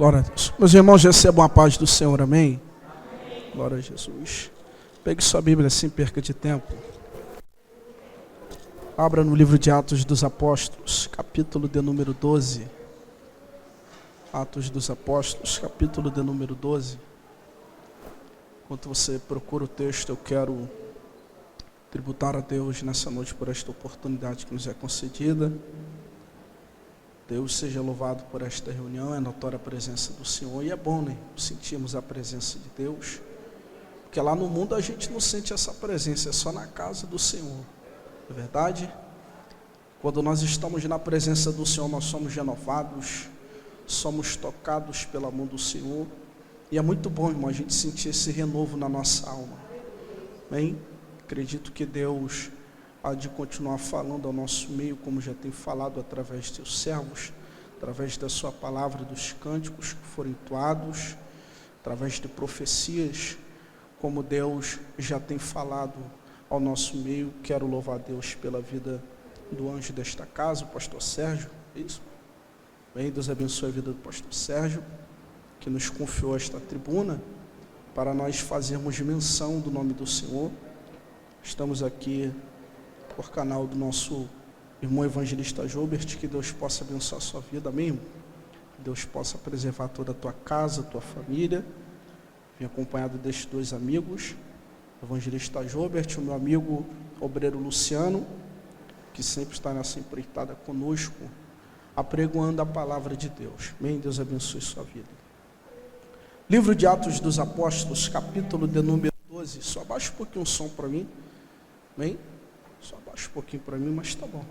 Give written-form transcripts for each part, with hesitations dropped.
Glória a Deus. Meus irmãos, recebam a paz do Senhor, amém? Glória a Jesus. Pegue sua Bíblia sem perca de tempo. Abra no livro de Atos dos Apóstolos, capítulo de número 12. Atos dos Apóstolos, capítulo de número 12. Enquanto você procura o texto, eu quero tributar a Deus nessa noite por esta oportunidade que nos é concedida. Deus seja louvado por esta reunião, é notória a presença do Senhor. E é bom, né? Sentirmos a presença de Deus. Porque lá no mundo a gente não sente essa presença, é só na casa do Senhor. Não é verdade? Quando nós estamos na presença do Senhor, nós somos renovados, somos tocados pela mão do Senhor. E é muito bom, irmão, a gente sentir esse renovo na nossa alma. Amém? Acredito que Deus há de continuar falando ao nosso meio, como já tem falado através de seus servos, através da sua palavra, dos cânticos que foram entoados, através de profecias, como Deus já tem falado ao nosso meio. Quero louvar a Deus pela vida do anjo desta casa, o pastor Sérgio. Isso. Bem, Deus abençoe a vida do pastor Sérgio, que nos confiou esta tribuna para nós fazermos menção do nome do Senhor. Estamos aqui por canal do nosso irmão evangelista Jobert. Que Deus possa abençoar a sua vida, amém? Que Deus possa preservar toda a tua casa, a tua família. Vim acompanhado destes dois amigos, o evangelista Jobert, o meu amigo obreiro Luciano, que sempre está nessa empreitada conosco, apregoando a palavra de Deus. Amém? Deus abençoe sua vida. Livro de Atos dos Apóstolos, capítulo de número 12. Só abaixa um pouquinho o som para mim. Amém? Só abaixa um pouquinho para mim, mas está bom.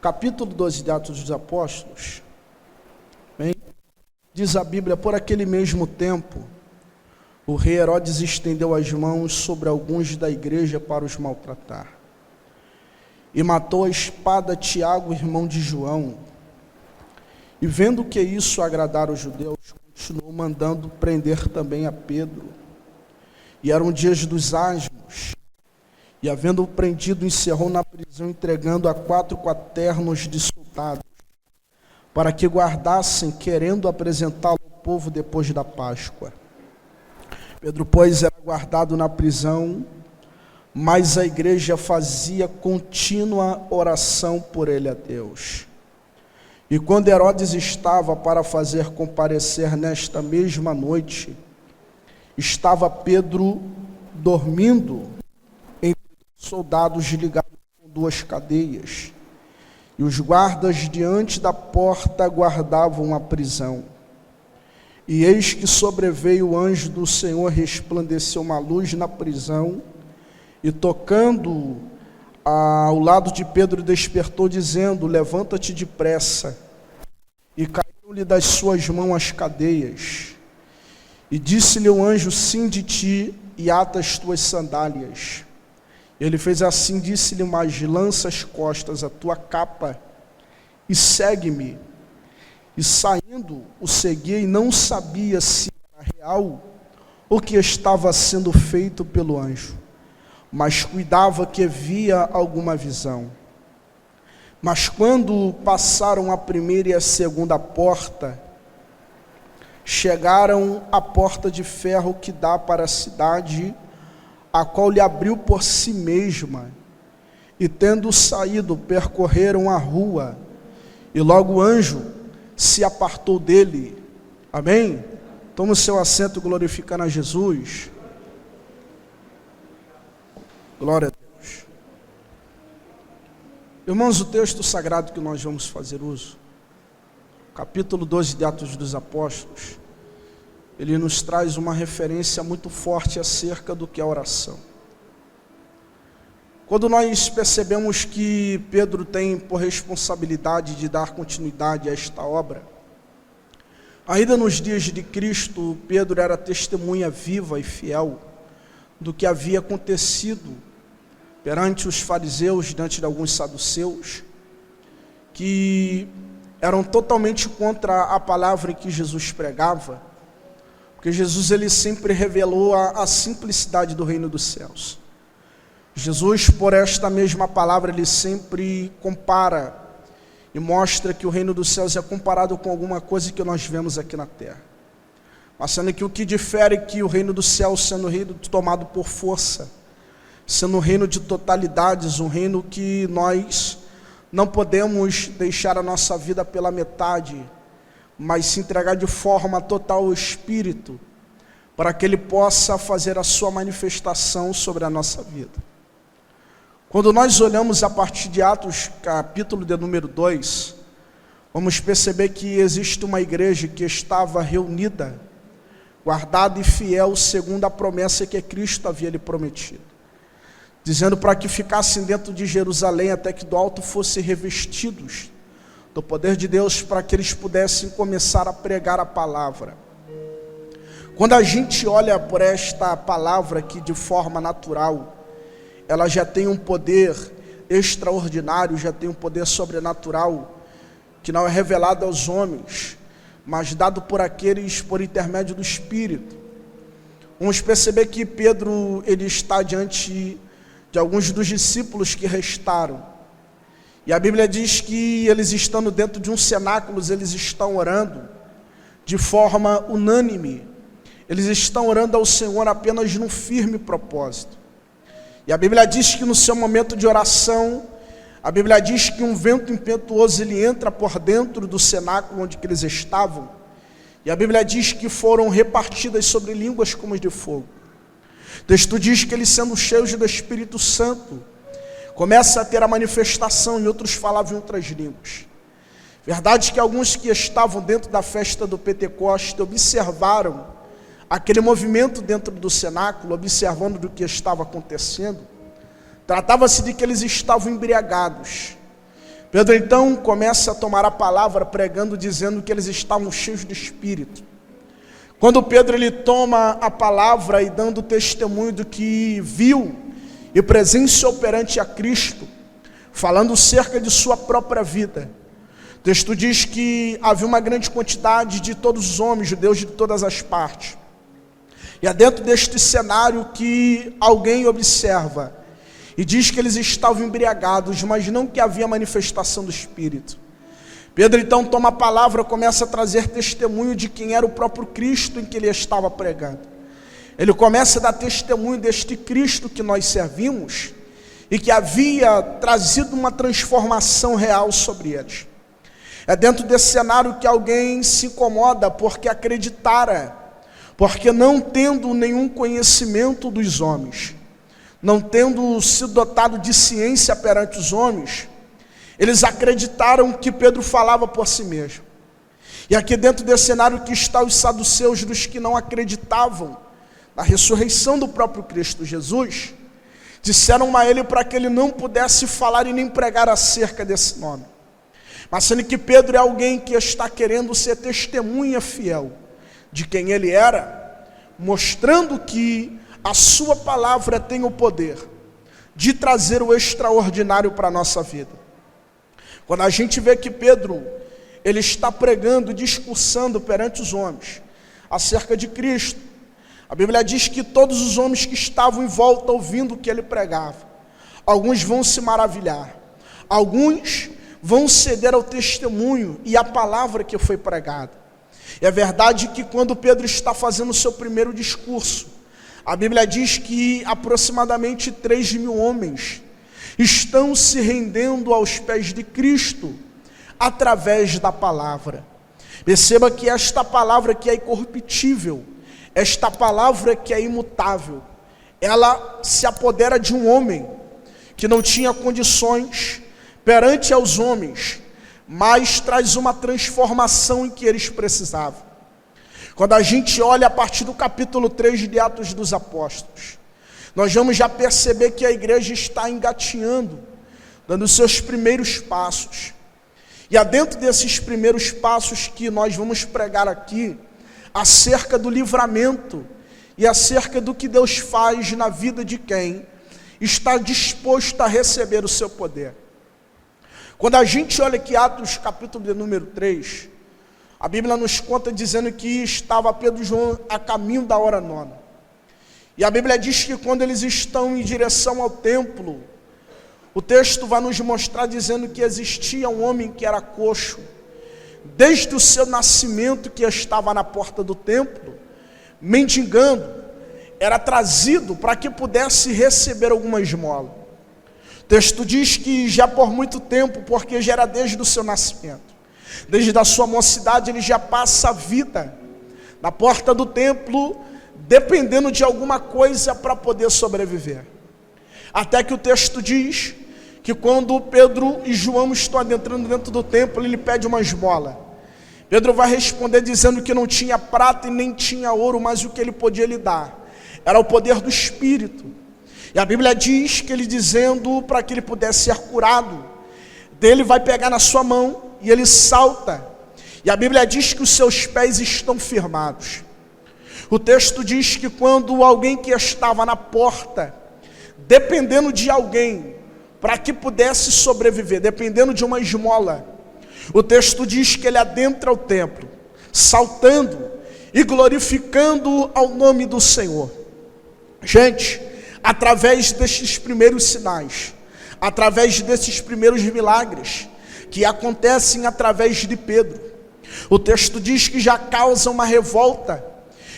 Capítulo 12 de Atos dos Apóstolos. Amém? Diz a Bíblia: por aquele mesmo tempo, o rei Herodes estendeu as mãos sobre alguns da igreja para os maltratar. E matou a espada Tiago, irmão de João. E vendo que isso agradara os judeus, continuou mandando prender também a Pedro. E eram dias dos asmos. E havendo-o prendido, encerrou na prisão, entregando a 4 quaternos de soldados, para que guardassem, querendo apresentá-lo ao povo depois da Páscoa. Pedro, pois, era guardado na prisão, mas a igreja fazia contínua oração por ele a Deus. E quando Herodes estava para fazer comparecer nesta mesma noite, estava Pedro dormindo, soldados ligados com 2 cadeias, e os guardas diante da porta guardavam a prisão. E eis que sobreveio o anjo do Senhor, resplandeceu uma luz na prisão, e tocando ao lado de Pedro, despertou, dizendo: levanta-te depressa. E caíram-lhe das suas mãos as cadeias. E disse-lhe o anjo: cinde-te e ata as tuas sandálias. Ele fez assim, disse-lhe: mas lança as costas a tua capa e segue-me. E saindo, o seguia, e não sabia se era real ou que estava sendo feito pelo anjo, mas cuidava que via alguma visão. Mas quando passaram a primeira e a segunda porta, chegaram à porta de ferro que dá para a cidade, a qual lhe abriu por si mesma, e tendo saído, percorreram a rua, e logo o anjo se apartou dele. Amém? Toma o seu assento, glorificando a Jesus. Glória a Deus. Irmãos, o texto sagrado que nós vamos fazer uso, capítulo 12 de Atos dos Apóstolos, ele nos traz uma referência muito forte acerca do que é a oração. Quando nós percebemos que Pedro tem por responsabilidade de dar continuidade a esta obra, ainda nos dias de Cristo, Pedro era testemunha viva e fiel do que havia acontecido perante os fariseus, diante de alguns saduceus, que eram totalmente contra a palavra que Jesus pregava. Porque Jesus, ele sempre revelou a simplicidade do reino dos céus. Jesus, por esta mesma palavra, ele sempre compara e mostra que o reino dos céus é comparado com alguma coisa que nós vemos aqui na terra. Mas sendo que o que difere é que o reino dos céus, sendo um reino tomado por força, sendo um reino de totalidades, um reino que nós não podemos deixar a nossa vida pela metade, mas se entregar de forma total ao Espírito, para que Ele possa fazer a sua manifestação sobre a nossa vida. Quando nós olhamos a partir de Atos, capítulo de número 2, vamos perceber que existe uma igreja que estava reunida, guardada e fiel, segundo a promessa que Cristo havia lhe prometido, dizendo para que ficassem dentro de Jerusalém, até que do alto fossem revestidos do poder de Deus, para que eles pudessem começar a pregar a palavra. Quando a gente olha por esta palavra aqui de forma natural, ela já tem um poder extraordinário, já tem um poder sobrenatural, que não é revelado aos homens, mas dado por aqueles por intermédio do Espírito. Vamos perceber que Pedro, ele está diante de alguns dos discípulos que restaram, e a Bíblia diz que eles estando dentro de um cenáculo, eles estão orando de forma unânime, eles estão orando ao Senhor apenas num firme propósito. E a Bíblia diz que no seu momento de oração, a Bíblia diz que um vento impetuoso ele entra por dentro do cenáculo onde que eles estavam, e a Bíblia diz que foram repartidas sobre línguas como de fogo. O texto diz que eles, sendo cheios do Espírito Santo, começa a ter a manifestação, e outros falavam em outras línguas. Verdade que alguns que estavam dentro da festa do Pentecoste observaram aquele movimento dentro do cenáculo, observando do que estava acontecendo. Tratava-se de que eles estavam embriagados. Pedro então começa a tomar a palavra, pregando, dizendo que eles estavam cheios de Espírito. Quando Pedro ele toma a palavra e dando testemunho do que viu e presenciou perante a Cristo, falando cerca de sua própria vida, o texto diz que havia uma grande quantidade de todos os homens, judeus de todas as partes. E é dentro deste cenário que alguém observa e diz que eles estavam embriagados, mas não que havia manifestação do Espírito. Pedro então toma a palavra, começa a trazer testemunho de quem era o próprio Cristo em que ele estava pregando. Ele começa a dar testemunho deste Cristo que nós servimos e que havia trazido uma transformação real sobre eles. É dentro desse cenário que alguém se incomoda porque acreditara, porque não tendo nenhum conhecimento dos homens, não tendo sido dotado de ciência perante os homens, eles acreditaram que Pedro falava por si mesmo. E aqui dentro desse cenário que está os saduceus, dos que não acreditavam na ressurreição do próprio Cristo Jesus, disseram a ele para que ele não pudesse falar e nem pregar acerca desse nome. Mas sendo que Pedro é alguém que está querendo ser testemunha fiel de quem ele era, mostrando que a sua palavra tem o poder de trazer o extraordinário para a nossa vida. Quando a gente vê que Pedro, ele está pregando, discursando perante os homens acerca de Cristo, a Bíblia diz que todos os homens que estavam em volta ouvindo o que ele pregava, alguns vão se maravilhar, alguns vão ceder ao testemunho e à palavra que foi pregada. É verdade que quando Pedro está fazendo o seu primeiro discurso, a Bíblia diz que aproximadamente 3.000 homens estão se rendendo aos pés de Cristo através da palavra. Perceba que esta palavra que é incorruptível, esta palavra que é imutável, ela se apodera de um homem que não tinha condições perante aos homens, mas traz uma transformação em que eles precisavam. Quando a gente olha a partir do capítulo 3 de Atos dos Apóstolos, nós vamos já perceber que a igreja está engatinhando, dando seus primeiros passos. E é dentro desses primeiros passos que nós vamos pregar aqui, acerca do livramento e acerca do que Deus faz na vida de quem está disposto a receber o seu poder. Quando a gente olha aqui Atos capítulo de número 3, a Bíblia nos conta dizendo que estava Pedro e João a caminho da hora nona. E a Bíblia diz que quando eles estão em direção ao templo, O texto vai nos mostrar dizendo que existia um homem que era coxo, desde o seu nascimento, que estava na porta do templo, mendigando, era trazido para que pudesse receber alguma esmola. O texto diz que já por muito tempo, porque já era desde o seu nascimento, desde a sua mocidade, ele já passa a vida na porta do templo, dependendo de alguma coisa para poder sobreviver. Até que o texto diz que quando Pedro e João estão adentrando dentro do templo, ele pede uma esmola. Pedro vai responder dizendo que não tinha prata e nem tinha ouro, mas o que ele podia lhe dar era o poder do Espírito. E a Bíblia diz que ele dizendo para que ele pudesse ser curado, dele vai pegar na sua mão e ele salta. E a Bíblia diz que os seus pés estão firmados. O texto diz que quando alguém que estava na porta, dependendo de alguém, para que pudesse sobreviver, dependendo de uma esmola, o texto diz que ele adentra o templo, saltando e glorificando ao nome do Senhor. Gente, através destes primeiros sinais, através desses primeiros milagres, que acontecem através de Pedro, o texto diz que já causa uma revolta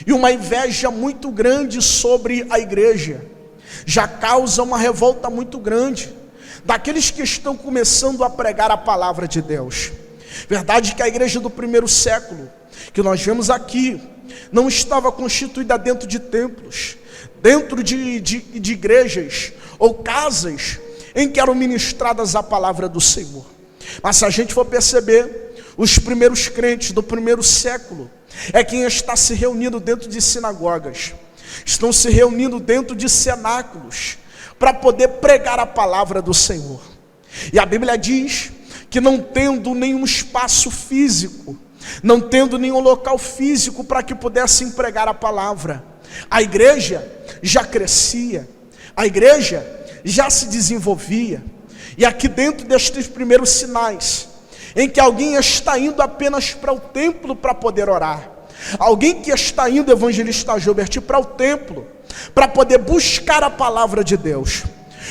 e uma inveja muito grande sobre a igreja, já causa uma revolta muito grande daqueles que estão começando a pregar a palavra de Deus. Verdade que a igreja do primeiro século, que nós vemos aqui, não estava constituída dentro de templos, dentro de igrejas ou casas em que eram ministradas a palavra do Senhor. Mas se a gente for perceber, os primeiros crentes do primeiro século é quem está se reunindo dentro de sinagogas, estão se reunindo dentro de cenáculos, para poder pregar a palavra do Senhor. E a Bíblia diz que não tendo nenhum espaço físico, não tendo nenhum local físico para que pudessem pregar a palavra, a igreja já crescia, a igreja já se desenvolvia. E aqui dentro destes primeiros sinais, em que alguém está indo apenas para o templo para poder orar, alguém que está indo, evangelista Gilbert, para o templo para poder buscar a palavra de Deus.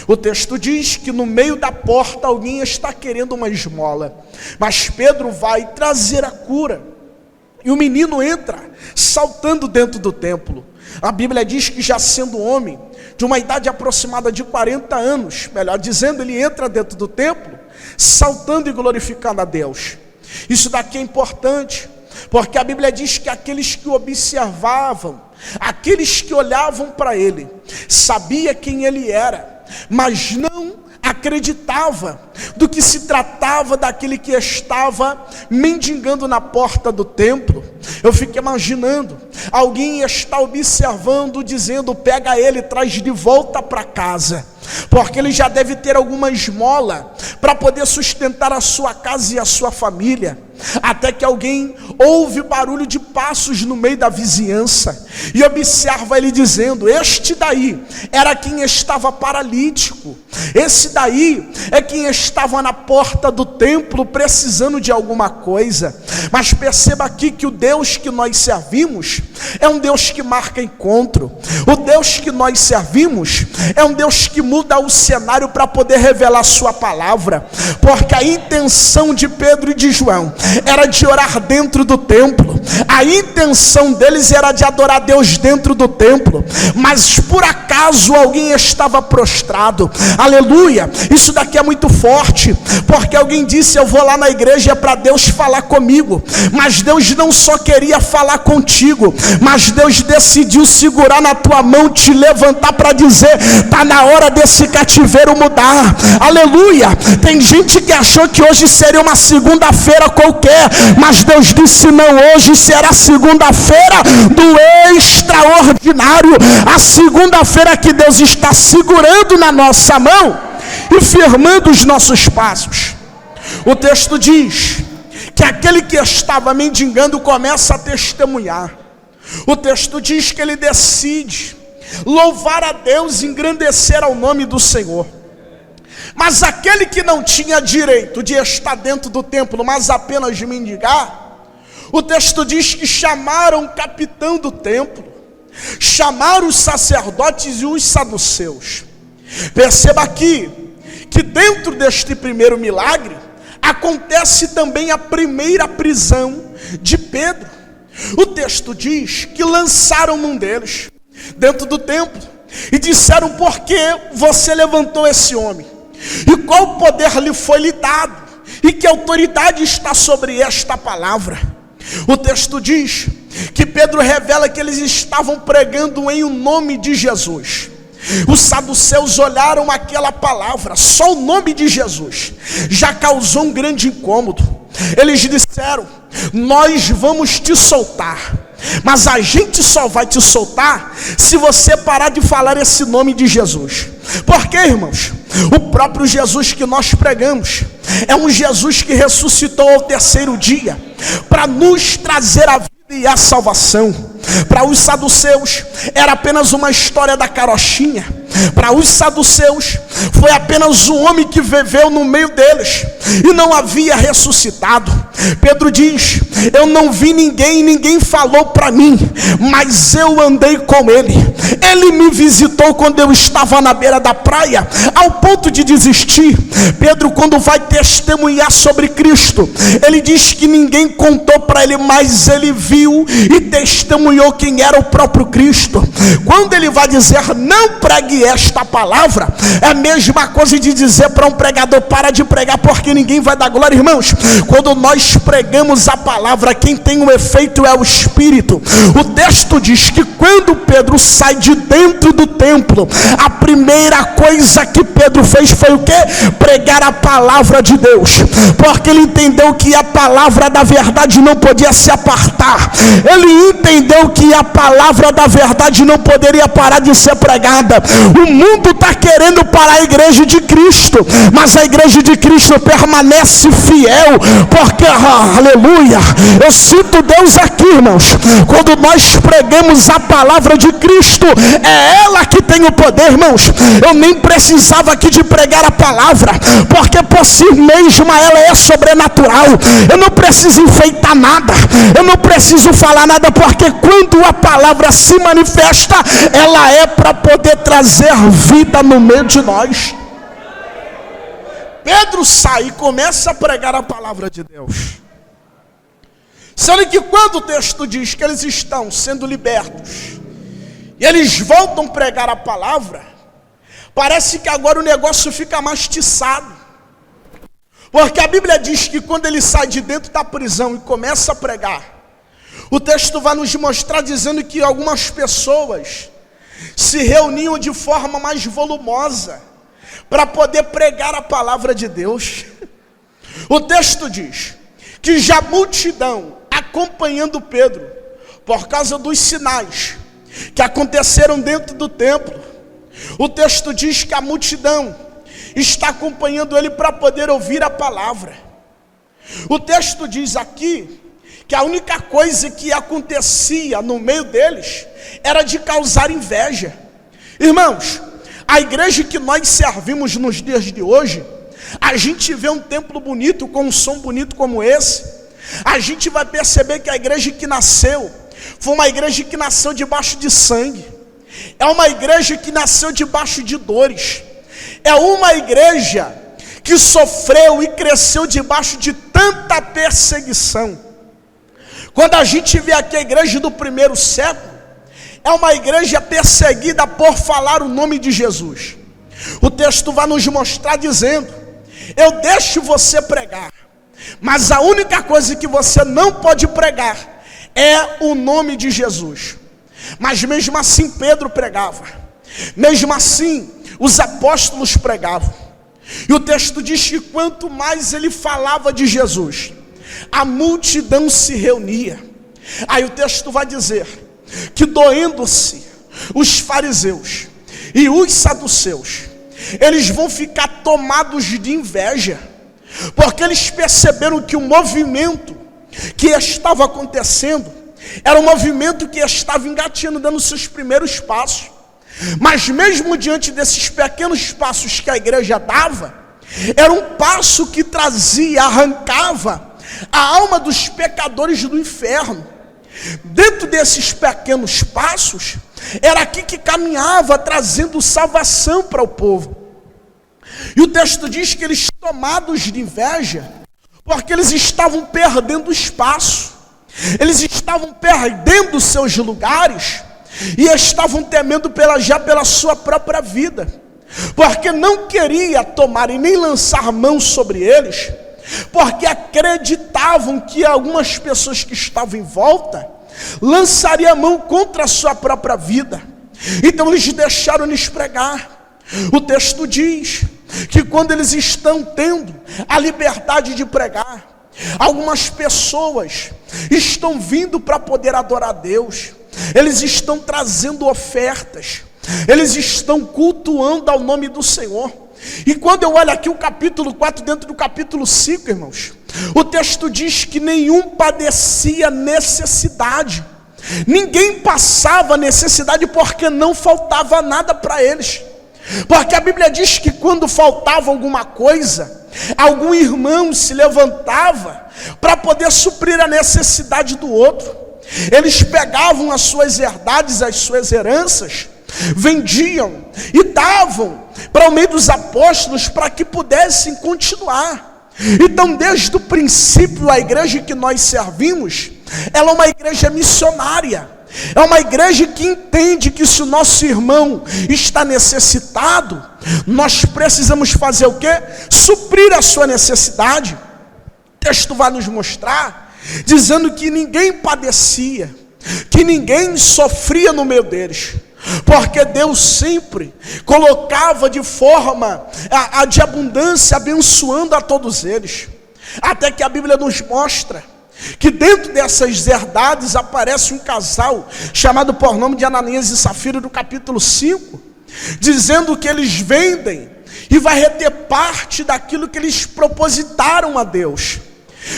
O texto diz que no meio da porta alguém está querendo uma esmola, mas Pedro vai trazer a cura, e o menino entra saltando dentro do templo. A Bíblia diz que já sendo homem, de uma idade aproximada de 40 anos, melhor dizendo, ele entra dentro do templo, saltando e glorificando a Deus. Isso daqui é importante, porque a Bíblia diz que aqueles que o observavam, aqueles que olhavam para ele, sabia quem ele era, mas não acreditava do que se tratava daquele que estava mendigando na porta do templo. Eu fico imaginando, alguém está observando, dizendo, pega ele, traz de volta para casa, porque ele já deve ter alguma esmola para poder sustentar a sua casa e a sua família. Até que alguém ouve barulho de passos no meio da vizinhança e observa ele dizendo, este daí era quem estava paralítico, esse daí é quem estava na porta do templo precisando de alguma coisa. Mas perceba aqui que o Deus que nós servimos é um Deus que marca encontro. O Deus que nós servimos é um Deus que muda o cenário para poder revelar sua palavra, porque a intenção de Pedro e de João era de orar dentro do templo, a intenção deles era de adorar Deus dentro do templo, mas por acaso alguém estava prostrado. Aleluia, isso daqui é muito forte, porque alguém disse, eu vou lá na igreja para Deus falar comigo, mas Deus não só queria falar contigo, mas Deus decidiu segurar na tua mão, te levantar para dizer, está na hora desse cativeiro mudar. Aleluia, tem gente que achou que hoje seria uma segunda-feira qualquer, mas Deus disse, não, hoje será segunda-feira do extraordinário, a segunda-feira que Deus está segurando na nossa mão e firmando os nossos passos. O texto diz que aquele que estava mendigando começa a testemunhar. O texto diz que ele decide louvar a Deus, engrandecer ao nome do Senhor. Mas aquele que não tinha direito de estar dentro do templo, mas apenas de mendigar, o texto diz que chamaram o capitão do templo, chamaram os sacerdotes e os saduceus. Perceba aqui que dentro deste primeiro milagre, acontece também a primeira prisão de Pedro. O texto diz que lançaram um deles dentro do templo e disseram: por que você levantou esse homem? E qual poder lhe foi lhe dado? E que autoridade está sobre esta palavra? O texto diz que Pedro revela que eles estavam pregando em o nome de Jesus. Os saduceus olharam aquela palavra, só o nome de Jesus já causou um grande incômodo. Eles disseram: nós vamos te soltar, mas a gente só vai te soltar se você parar de falar esse nome de Jesus. Por quê, irmãos? O próprio Jesus que nós pregamos é um Jesus que ressuscitou ao terceiro dia para nos trazer a vida e a salvação. Para os saduceus era apenas uma história da carochinha. Para os saduceus foi apenas um homem que viveu no meio deles e não havia ressuscitado. Pedro diz: eu não vi ninguém falou para mim, mas eu andei com ele. Ele me visitou quando eu estava na beira da praia, ao ponto de desistir. Pedro, quando vai testemunhar sobre Cristo, ele diz que ninguém contou para ele, mas ele viu e testemunhou quem era o próprio Cristo. Quando ele vai dizer: não pregue esta palavra, é a mesma coisa de dizer para um pregador: para de pregar porque ninguém vai dar glória. Irmãos, quando nós pregamos a palavra, quem tem o efeito é o Espírito. O texto diz que quando Pedro sai de dentro do templo, a primeira coisa que Pedro fez foi o quê? Pregar a palavra de Deus, porque ele entendeu que a palavra da verdade não podia se apartar. Ele entendeu que a palavra da verdade não poderia parar de ser pregada. O mundo está querendo parar a igreja de Cristo, mas a igreja de Cristo permanece fiel, porque, aleluia, eu cito Deus aqui, irmãos, quando nós pregamos a palavra de Cristo, é ela que tem o poder. Irmãos, eu nem precisava aqui de pregar a palavra, porque por si mesma ela é sobrenatural. Eu não preciso enfeitar nada, eu não preciso falar nada, porque quando a palavra se manifesta, ela é para poder trazer vida no meio de nós. Pedro sai e começa a pregar a palavra de Deus, sendo que quando o texto diz que eles estão sendo libertos e eles voltam a pregar a palavra, parece que agora o negócio fica mastiçado, porque a Bíblia diz que quando ele sai de dentro da prisão e começa a pregar, o texto vai nos mostrar dizendo que algumas pessoas se reuniam de forma mais volumosa para poder pregar a palavra de Deus. O texto diz que já a multidão acompanhando Pedro, por causa dos sinais que aconteceram dentro do templo, o texto diz que a multidão está acompanhando ele para poder ouvir a palavra. O texto diz aqui que a única coisa que acontecia no meio deles era de causar inveja. Irmãos, a igreja que nós servimos nos dias de hoje, a gente vê um templo bonito, com um som bonito como esse, a gente vai perceber que a igreja que nasceu, foi uma igreja que nasceu debaixo de sangue, é uma igreja que nasceu debaixo de dores, é uma igreja que sofreu e cresceu debaixo de tanta perseguição. Quando a gente vê aqui a igreja do primeiro século, é uma igreja perseguida por falar o nome de Jesus. O texto vai nos mostrar dizendo: eu deixo você pregar, mas a única coisa que você não pode pregar é o nome de Jesus. Mas mesmo assim Pedro pregava, mesmo assim os apóstolos pregavam. E o texto diz que quanto mais ele falava de Jesus, a multidão se reunia. Aí o texto vai dizer que, doendo-se os fariseus e os saduceus, eles vão ficar tomados de inveja, porque eles perceberam que o movimento que estava acontecendo era um movimento que estava engatinhando, dando seus primeiros passos. Mas mesmo diante desses pequenos passos que a igreja dava, era um passo que trazia, arrancava a alma dos pecadores do inferno. Dentro desses pequenos passos, era aqui que caminhava, trazendo salvação para o povo. E o texto diz que eles, tomados de inveja, porque eles estavam perdendo espaço, eles estavam perdendo seus lugares, e estavam temendo já pela sua própria vida, porque não queria tomar e nem lançar mão sobre eles, porque acreditavam que algumas pessoas que estavam em volta lançariam a mão contra a sua própria vida. Então eles deixaram lhes pregar. O texto diz que quando eles estão tendo a liberdade de pregar, algumas pessoas estão vindo para poder adorar a Deus, eles estão trazendo ofertas, eles estão cultuando ao nome do Senhor. E quando eu olho aqui o capítulo 4, dentro do capítulo 5, irmãos, o texto diz que nenhum padecia necessidade, ninguém passava necessidade, porque não faltava nada para eles. Porque a Bíblia diz que quando faltava alguma coisa, algum irmão se levantava para poder suprir a necessidade do outro. Eles pegavam as suas herdades, as suas heranças, vendiam e davam para o meio dos apóstolos para que pudessem continuar. Então, desde o princípio, a igreja que nós servimos, ela é uma igreja missionária. É uma igreja que entende que se o nosso irmão está necessitado, nós precisamos fazer o quê? Suprir a sua necessidade. O texto vai nos mostrar, dizendo que ninguém padecia, que ninguém sofria no meio deles, porque Deus sempre colocava de forma de abundância, abençoando a todos eles. Até que a Bíblia nos mostra que dentro dessas herdades aparece um casal chamado por nome de Ananias e Safira, do capítulo 5, dizendo que eles vendem e vai reter parte daquilo que eles propositaram a Deus.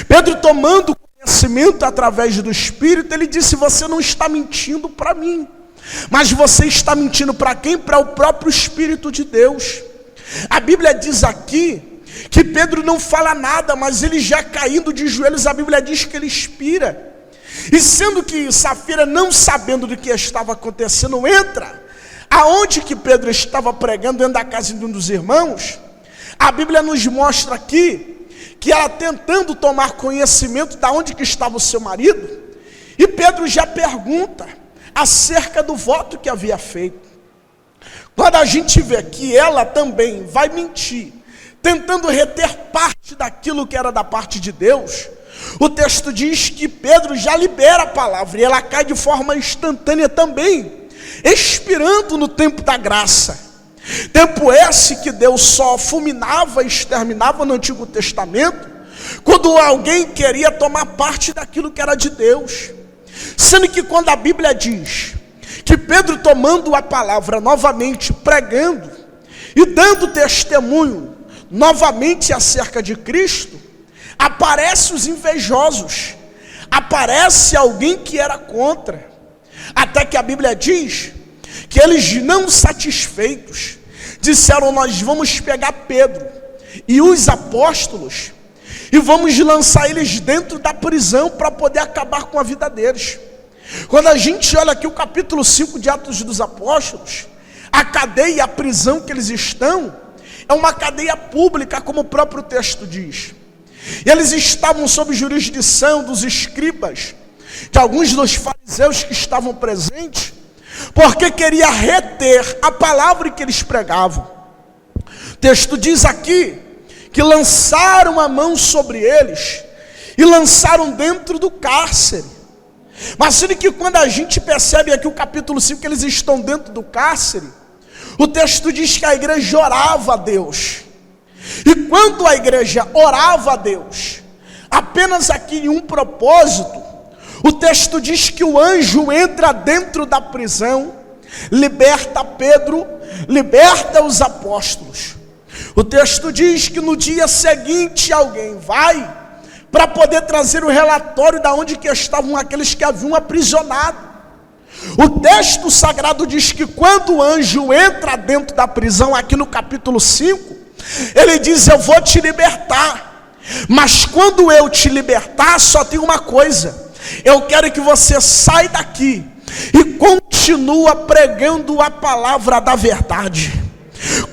Pedro, tomando conhecimento através do Espírito, ele disse: você não está mentindo para mim, mas você está mentindo para quem? Para o próprio Espírito de Deus. A Bíblia diz aqui que Pedro não fala nada, mas ele já caindo de joelhos, a Bíblia diz que ele expira. E sendo que Safira, não sabendo do que estava acontecendo, entra aonde que Pedro estava pregando, dentro da casa de um dos irmãos. A Bíblia nos mostra aqui que ela, tentando tomar conhecimento de onde que estava o seu marido, e Pedro já pergunta acerca do voto que havia feito. Quando a gente vê que ela também vai mentir, tentando reter parte daquilo que era da parte de Deus, o texto diz que Pedro já libera a palavra, e ela cai de forma instantânea também, expirando no tempo da graça. Tempo esse que Deus só fulminava e exterminava no Antigo Testamento, quando alguém queria tomar parte daquilo que era de Deus. Sendo que quando a Bíblia diz que Pedro, tomando a palavra novamente, pregando e dando testemunho novamente acerca de Cristo, aparece os invejosos, aparece alguém que era contra. Até que a Bíblia diz que eles, não satisfeitos, disseram: nós vamos pegar Pedro e os apóstolos e vamos lançar eles dentro da prisão para poder acabar com a vida deles. Quando a gente olha aqui o capítulo 5 de Atos dos Apóstolos, a cadeia, a prisão que eles estão, é uma cadeia pública, como o próprio texto diz. E eles estavam sob jurisdição dos escribas, de alguns dos fariseus que estavam presentes, porque queria reter a palavra que eles pregavam. O texto diz aqui que lançaram a mão sobre eles e lançaram dentro do cárcere. Mas sendo que quando a gente percebe aqui o capítulo 5 que eles estão dentro do cárcere, o texto diz que a igreja orava a Deus. E quando a igreja orava a Deus, apenas aqui em um propósito, o texto diz que o anjo entra dentro da prisão, liberta Pedro, liberta os apóstolos. O texto diz que no dia seguinte alguém vai para poder trazer o relatório de onde que estavam aqueles que haviam aprisionado. O texto sagrado diz que quando o anjo entra dentro da prisão, aqui no capítulo 5, ele diz: eu vou te libertar, mas quando eu te libertar, só tem uma coisa: eu quero que você saia daqui e continua pregando a palavra da verdade.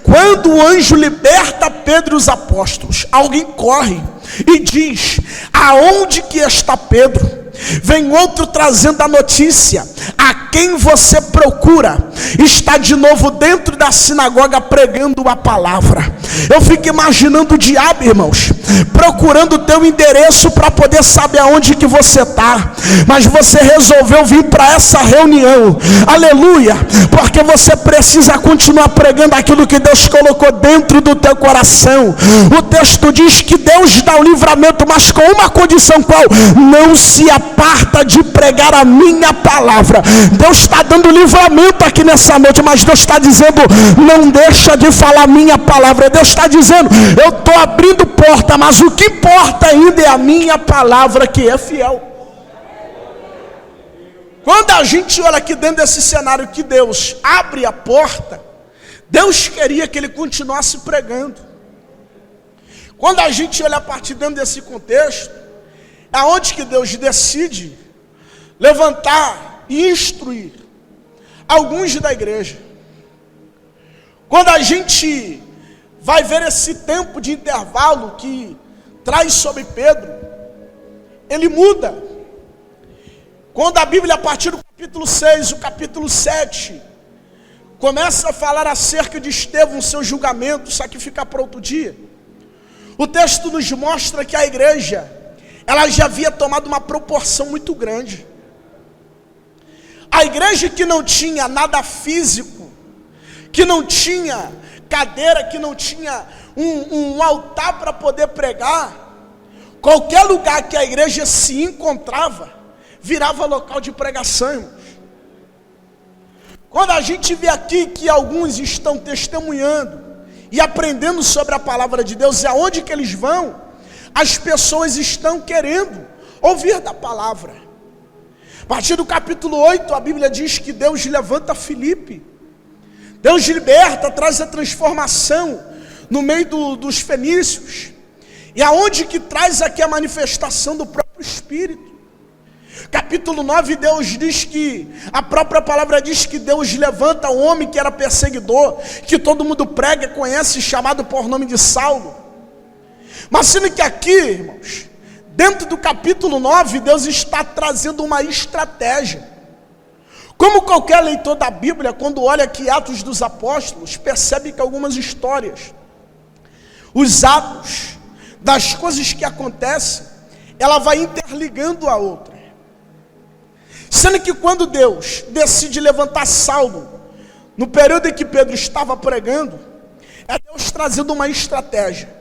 Quando o anjo liberta Pedro e os apóstolos, alguém corre e diz: aonde que está Pedro? Vem outro trazendo a notícia: a quem você procura está de novo dentro da sinagoga pregando a palavra. Eu fico imaginando o diabo, irmãos, procurando o teu endereço para poder saber aonde que você está, mas você resolveu vir para essa reunião, aleluia, porque você precisa continuar pregando aquilo que Deus colocou dentro do teu coração. O texto diz que Deus dá o livramento, mas com uma condição: qual? Não se aparta de pregar a minha palavra. Deus está dando livramento aqui nessa noite, mas Deus está dizendo: não deixa de falar a minha palavra. Deus está dizendo: eu estou abrindo porta, mas o que importa ainda é a minha palavra, que é fiel. Quando a gente olha aqui dentro desse cenário que Deus abre a porta, Deus queria que ele continuasse pregando. Quando a gente olha a partir dentro desse contexto, é onde que Deus decide levantar e instruir alguns da igreja. Quando a gente vai ver esse tempo de intervalo que traz sobre Pedro, ele muda. Quando a Bíblia, a partir do capítulo 6, o capítulo 7, começa a falar acerca de Estevão, seu julgamento, sacrificar para outro dia, o texto nos mostra que a igreja, ela já havia tomado uma proporção muito grande. A igreja que não tinha nada físico, que não tinha cadeira, que não tinha um altar para poder pregar, qualquer lugar que a igreja se encontrava, virava local de pregação, irmãos. Quando a gente vê aqui que alguns estão testemunhando e aprendendo sobre a palavra de Deus, e aonde que eles vão, as pessoas estão querendo ouvir da palavra. A partir do capítulo 8, a Bíblia diz que Deus levanta Filipe. Deus liberta, traz a transformação no meio dos fenícios. E aonde que traz aqui a manifestação do próprio Espírito. Capítulo 9, Deus diz que, a própria palavra diz que Deus levanta um homem que era perseguidor, que todo mundo prega, conhece, chamado por nome de Saulo. Mas sendo que aqui, irmãos, dentro do capítulo 9, Deus está trazendo uma estratégia. Como qualquer leitor da Bíblia, quando olha aqui Atos dos Apóstolos, percebe que algumas histórias, os atos, das coisas que acontecem, ela vai interligando a outra. Sendo que quando Deus decide levantar Saulo, no período em que Pedro estava pregando, é Deus trazendo uma estratégia.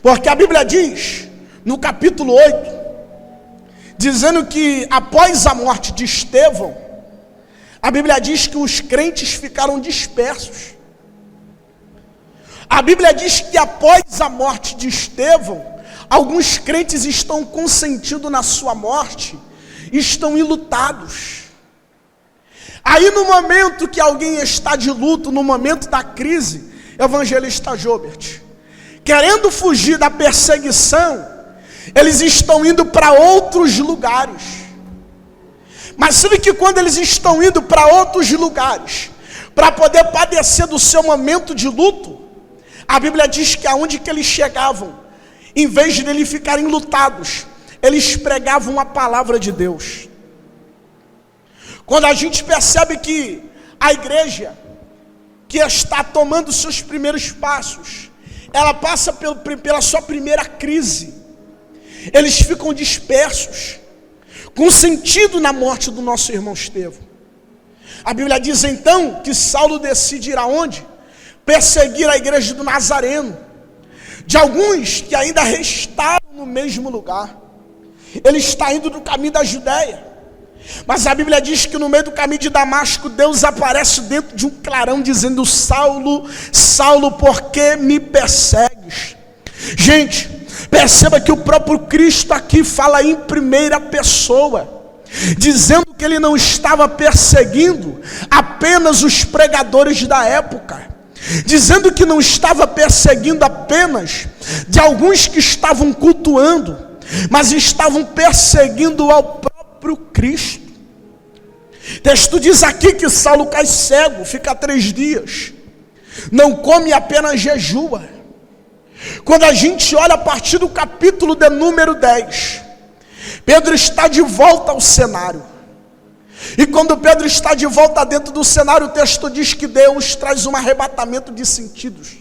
Porque a Bíblia diz, no capítulo 8, dizendo que após a morte de Estevão, a Bíblia diz que os crentes ficaram dispersos. A Bíblia diz que após a morte de Estevão, alguns crentes estão consentindo na sua morte, estão enlutados. Aí no momento que alguém está de luto, no momento da crise, evangelista Jobert, querendo fugir da perseguição, eles estão indo para outros lugares. Mas sabe que quando eles estão indo para outros lugares, para poder padecer do seu momento de luto, a Bíblia diz que aonde que eles chegavam, em vez de eles ficarem lutados, eles pregavam a palavra de Deus. Quando a gente percebe que a igreja, que está tomando seus primeiros passos, ela passa pela sua primeira crise, eles ficam dispersos, com sentido na morte do nosso irmão Estevão. A Bíblia diz então que Saulo decide ir aonde? Perseguir a igreja do Nazareno, de alguns que ainda restaram no mesmo lugar. Ele está indo no caminho da Judéia, mas a Bíblia diz que no meio do caminho de Damasco, Deus aparece dentro de um clarão, dizendo: Saulo, Saulo, por que me persegues? Gente, perceba que o próprio Cristo aqui fala em primeira pessoa, dizendo que ele não estava perseguindo apenas os pregadores da época, dizendo que não estava perseguindo apenas de alguns que estavam cultuando, mas estavam perseguindo ao próprio Cristo. O texto diz aqui que Saulo cai cego, fica 3 dias. não come e apenas jejua. Quando a gente olha a partir do capítulo de número 10, Pedro está de volta ao cenário. E quando Pedro está de volta dentro do cenário, o texto diz que Deus traz um arrebatamento de sentidos.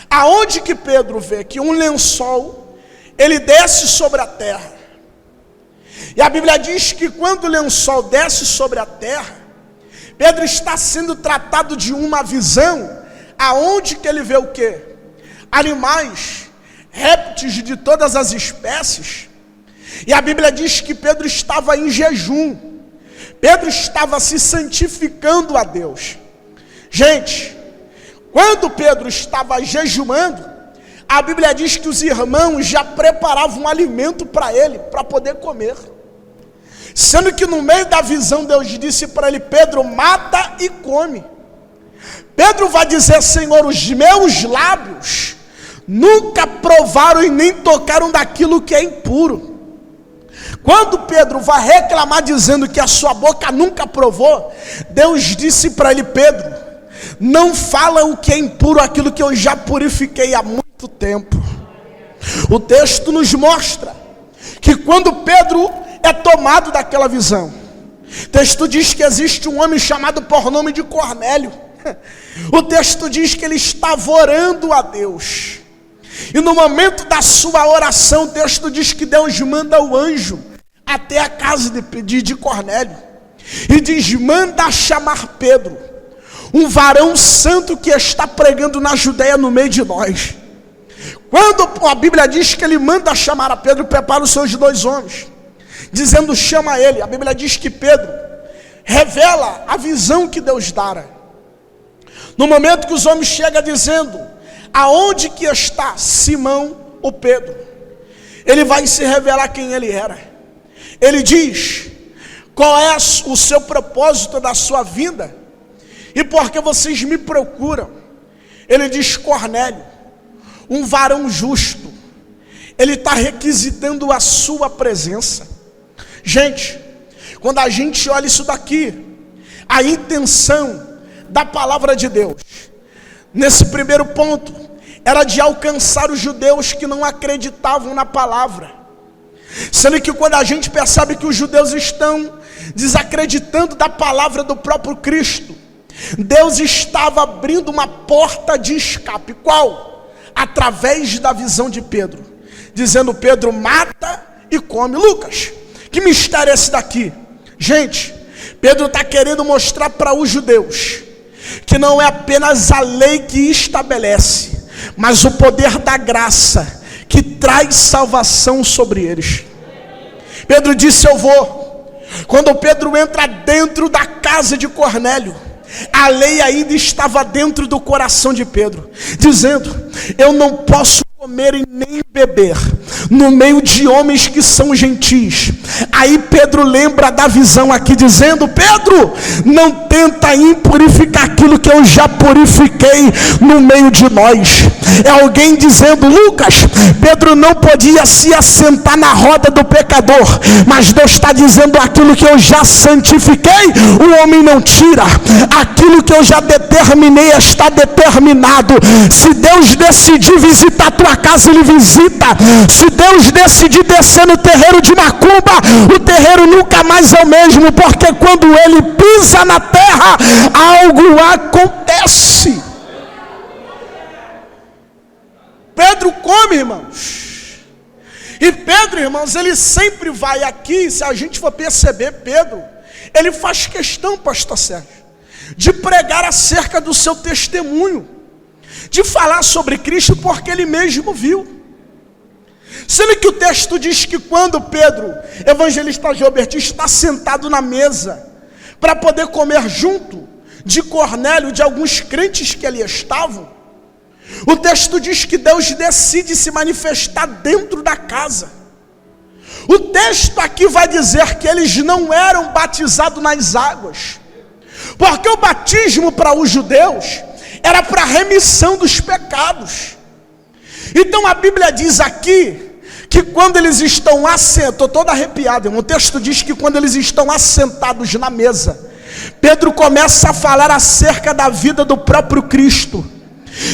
Aonde que Pedro vê que um lençol, ele desce sobre a terra. E a Bíblia diz que quando o lençol desce sobre a terra, Pedro está sendo tratado de uma visão, aonde que ele vê o quê? Animais, répteis de todas as espécies. E a Bíblia diz que Pedro estava em jejum. Pedro estava se santificando a Deus. Gente, quando Pedro estava jejuando, a Bíblia diz que os irmãos já preparavam um alimento para ele, para poder comer. Sendo que no meio da visão Deus disse para ele: Pedro, mata e come. Pedro vai dizer: Senhor, os meus lábios nunca provaram e nem tocaram daquilo que é impuro. Quando Pedro vai reclamar dizendo que a sua boca nunca provou, Deus disse para ele: Pedro, não fala o que é impuro, aquilo que eu já purifiquei há muito tempo. O texto nos mostra que quando Pedro é tomado daquela visão, o texto diz que existe um homem chamado por nome de Cornélio. O texto diz que ele estava orando a Deus. E no momento da sua oração, o texto diz que Deus manda o anjo até a casa de Cornélio. E diz: manda chamar Pedro, um varão santo que está pregando na Judeia no meio de nós. Quando a Bíblia diz que ele manda chamar a Pedro, prepara os seus 2 homens, dizendo: chama ele. A Bíblia diz que Pedro revela a visão que Deus dara. No momento que os homens chegam dizendo: aonde que está Simão, o Pedro? Ele vai se revelar quem ele era. Ele diz: qual é o seu propósito da sua vinda? E por que vocês me procuram? Ele diz: Cornélio, um varão justo, ele está requisitando a sua presença. Gente, quando a gente olha isso daqui, a intenção da palavra de Deus, nesse primeiro ponto, era de alcançar os judeus que não acreditavam na palavra. Sendo que quando a gente percebe que os judeus estão desacreditando da palavra do próprio Cristo, Deus estava abrindo uma porta de escape. Qual? Através da visão de Pedro, dizendo: Pedro, mata e come. Lucas, que mistério é esse daqui? Gente, Pedro está querendo mostrar para os judeus que não é apenas a lei que estabelece, mas o poder da graça que traz salvação sobre eles. Pedro disse: eu vou. Quando Pedro entra dentro da casa de Cornélio, a lei ainda estava dentro do coração de Pedro, dizendo: eu não posso comer e nem beber no meio de homens que são gentis. Aí Pedro lembra da visão aqui, dizendo: Pedro, não tenta impurificar aquilo que eu já purifiquei no meio de nós. É alguém dizendo: Lucas, Pedro não podia se assentar na roda do pecador, mas Deus está dizendo: aquilo que eu já santifiquei, o homem não tira. Aquilo que eu já determinei está determinado. Se Deus decidir visitar a tua casa, ele visita. Se Deus decidir descer no terreiro de macumba, o terreiro nunca mais é o mesmo, porque quando ele pisa na terra, algo acontece. Pedro come, irmãos. E Pedro, irmãos, ele sempre vai aqui, se a gente for perceber, Pedro, ele faz questão, pastor Sérgio, de pregar acerca do seu testemunho, de falar sobre Cristo, porque ele mesmo viu. Sendo que o texto diz que quando Pedro, evangelista Gilberto, está sentado na mesa para poder comer junto de Cornélio, de alguns crentes que ali estavam, o texto diz que Deus decide se manifestar dentro da casa. O texto aqui vai dizer que eles não eram batizados nas águas, porque o batismo para os judeus era para remissão dos pecados. Então a Bíblia diz aqui que quando eles estão assentados, estou todo arrepiado, irmão. O texto diz que quando eles estão assentados na mesa, Pedro começa a falar acerca da vida do próprio Cristo.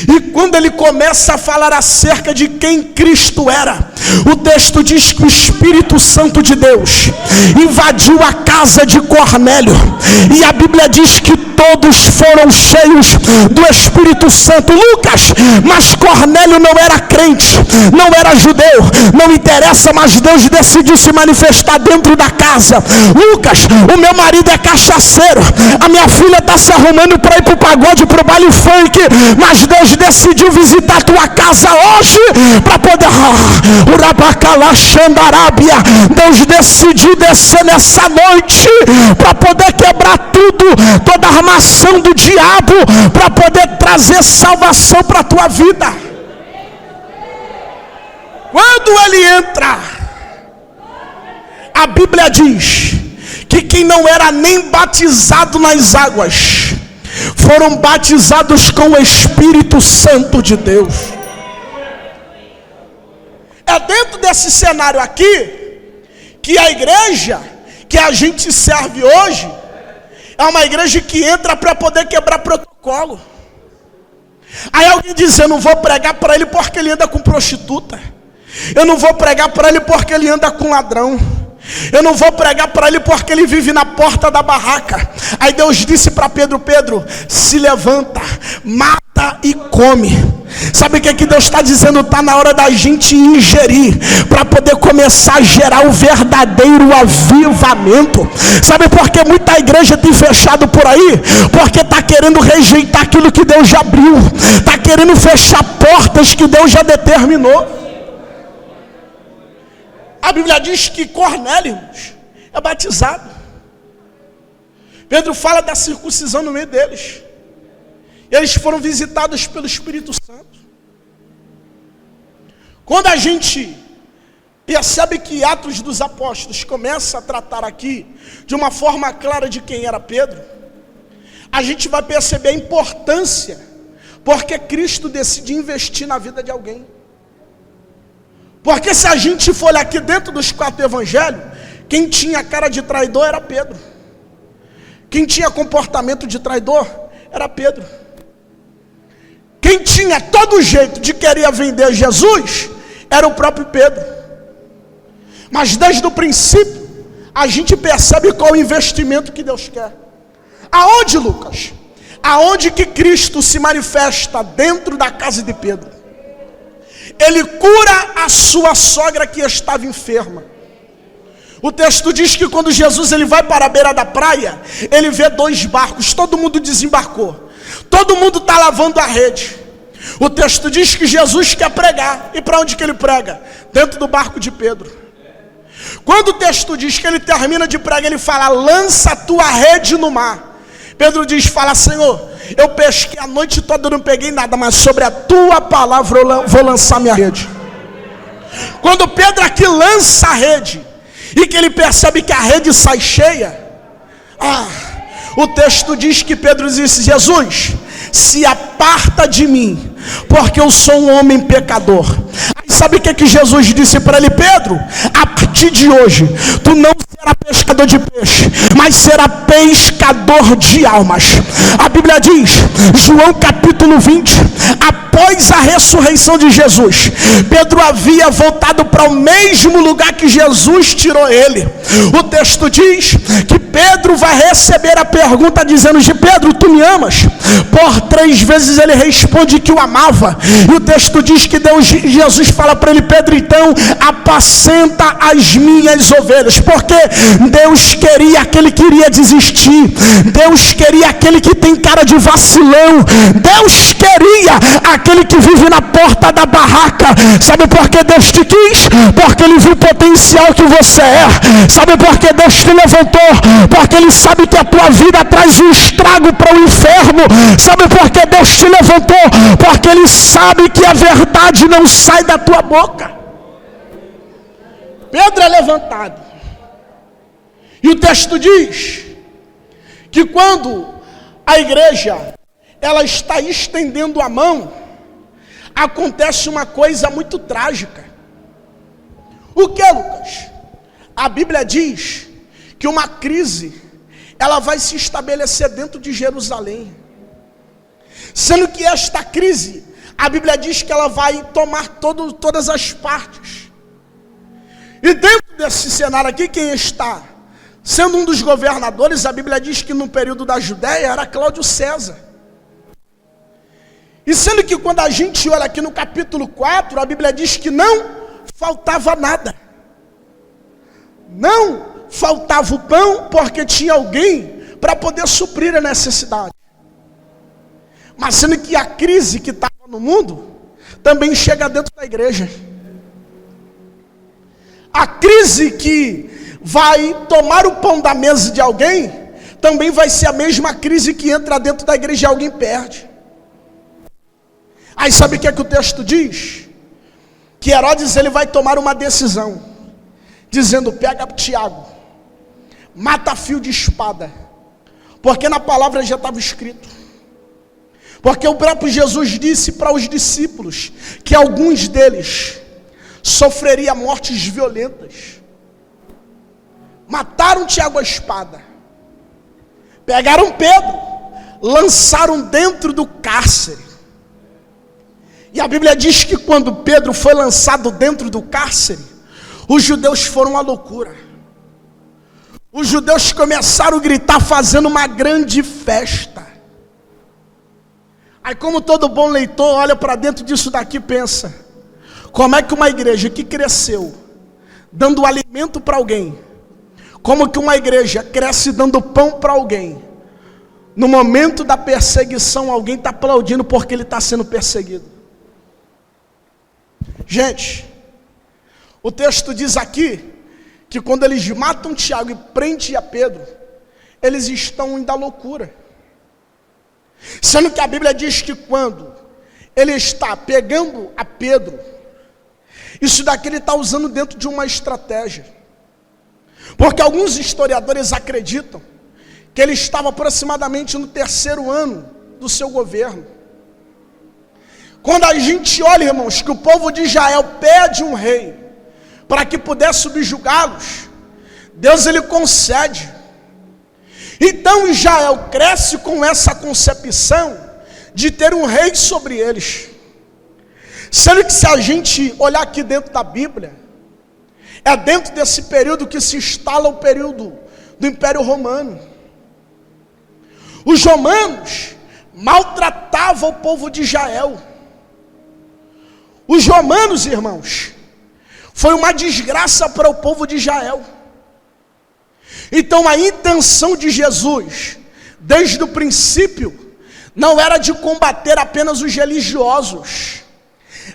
E quando ele começa a falar acerca de quem Cristo era, o texto diz que o Espírito Santo de Deus invadiu a casa de Cornélio. E a Bíblia diz que todos foram cheios do Espírito Santo. Lucas, mas Cornélio não era crente, não era judeu, não interessa, mas Deus decidiu se manifestar dentro da casa. Lucas, o meu marido é cachaceiro, a minha filha está se arrumando para ir para o pagode, para o baile funk, mas Deus decidiu visitar a tua casa hoje para poder Deus decidiu descer nessa noite para poder quebrar tudo, toda a armação do diabo, para poder trazer salvação para a tua vida. Quando ele entra, a Bíblia diz que quem não era nem batizado nas águas foram batizados com o Espírito Santo de Deus. É dentro desse cenário aqui que a igreja que a gente serve hoje é uma igreja que entra para poder quebrar protocolo. Aí alguém diz: eu não vou pregar para ele porque ele anda com prostituta, eu não vou pregar para ele porque ele anda com ladrão, eu não vou pregar para ele porque ele vive na porta da barraca. Aí Deus disse para Pedro: Pedro, se levanta, mata e come. Sabe o que Deus está dizendo? Está na hora da gente ingerir, para poder começar a gerar o verdadeiro avivamento. Sabe por que muita igreja tem fechado por aí? Porque está querendo rejeitar aquilo que Deus já abriu, está querendo fechar portas que Deus já determinou. A Bíblia diz que Cornélio é batizado. Pedro fala da circuncisão no meio deles. Eles foram visitados pelo Espírito Santo. Quando a gente percebe que Atos dos Apóstolos começa a tratar aqui de uma forma clara de quem era Pedro, a gente vai perceber a importância, porque Cristo decide investir na vida de alguém. Porque se a gente for olhar aqui dentro dos 4 evangelhos, quem tinha cara de traidor era Pedro. Quem tinha comportamento de traidor era Pedro. Quem tinha todo jeito de querer vender Jesus era o próprio Pedro. Mas desde o princípio a gente percebe qual o investimento que Deus quer. Aonde, Lucas? Aonde que Cristo se manifesta? Dentro da casa de Pedro. Ele cura a sua sogra que estava enferma. O texto diz que quando Jesus ele vai para a beira da praia, ele vê 2 barcos, todo mundo desembarcou, todo mundo está lavando a rede. O texto diz que Jesus quer pregar. E para onde que ele prega? Dentro do barco de Pedro. Quando o texto diz que ele termina de pregar, ele fala: lança a tua rede no mar. Pedro diz, fala: Senhor, eu pesquei a noite toda, eu não peguei nada, mas sobre a tua palavra eu vou lançar minha rede. Quando Pedro aqui lança a rede, e que ele percebe que a rede sai cheia, o texto diz que Pedro disse: Jesus, se aparta de mim, porque eu sou um homem pecador. Aí sabe o que Jesus disse para ele? Pedro, a partir de hoje, tu não será pescador de peixe, mas será pescador de almas. A Bíblia diz, João capítulo 20, após a ressurreição de Jesus, Pedro havia voltado para o mesmo lugar que Jesus tirou ele. O texto diz que Pedro vai receber a pergunta dizendo: de Pedro, tu me amas? Por 3 vezes ele responde que o amava. E o texto diz que Jesus fala para ele: Pedro, então apacenta as minhas ovelhas. Porque Deus queria aquele que iria desistir, Deus queria aquele que tem cara de vacilão, Deus queria aquele que vive na porta da barraca. Sabe por que Deus te quis? Porque Ele viu o potencial que você é. Sabe por que Deus te levantou? Porque Ele sabe que a tua vida traz um estrago para o inferno. Sabe por que Deus te levantou? Porque Ele sabe que a verdade não sai da tua boca. Pedro é levantado, e o texto diz que quando a igreja ela está estendendo a mão, acontece uma coisa muito trágica. O que, Lucas? A Bíblia diz que uma crise ela vai se estabelecer dentro de Jerusalém. Sendo que esta crise, a Bíblia diz que ela vai tomar todas as partes. E dentro desse cenário aqui, quem está sendo um dos governadores, a Bíblia diz que no período da Judéia era Cláudio César. E sendo que quando a gente olha aqui no capítulo 4, a Bíblia diz que não faltava nada. Não faltava o pão, porque tinha alguém para poder suprir a necessidade. Mas sendo que a crise que estava no mundo, também chega dentro da igreja. A crise que vai tomar o pão da mesa de alguém, também vai ser a mesma crise que entra dentro da igreja e alguém perde. Aí sabe o que é que o texto diz? Que Herodes ele vai tomar uma decisão, dizendo: pega Tiago, mata a fio de espada, porque na palavra já estava escrito. Porque o próprio Jesus disse para os discípulos que alguns deles sofreriam mortes violentas. Mataram Tiago a espada, pegaram Pedro, lançaram dentro do cárcere. E a Bíblia diz que quando Pedro foi lançado dentro do cárcere, os judeus foram à loucura. Os judeus começaram a gritar, fazendo uma grande festa. Aí, como todo bom leitor olha para dentro disso daqui e pensa: como é que uma igreja que cresceu dando alimento para alguém, como que uma igreja cresce dando pão para alguém, no momento da perseguição alguém está aplaudindo porque ele está sendo perseguido? Gente, o texto diz aqui que quando eles matam Tiago e prendem a Pedro, eles estão indo à loucura. Sendo que a Bíblia diz que quando ele está pegando a Pedro, isso daqui ele está usando dentro de uma estratégia. Porque alguns historiadores acreditam que ele estava aproximadamente no 3º ano do seu governo. Quando a gente olha, irmãos, que o povo de Israel pede um rei para que pudesse subjugá-los, Deus ele concede. Então Israel cresce com essa concepção de ter um rei sobre eles. Sendo que se a gente olhar aqui dentro da Bíblia, é dentro desse período que se instala o período do Império Romano. Os romanos maltratavam o povo de Israel. Os romanos, irmãos, foi uma desgraça para o povo de Israel. Então a intenção de Jesus, desde o princípio, não era de combater apenas os religiosos.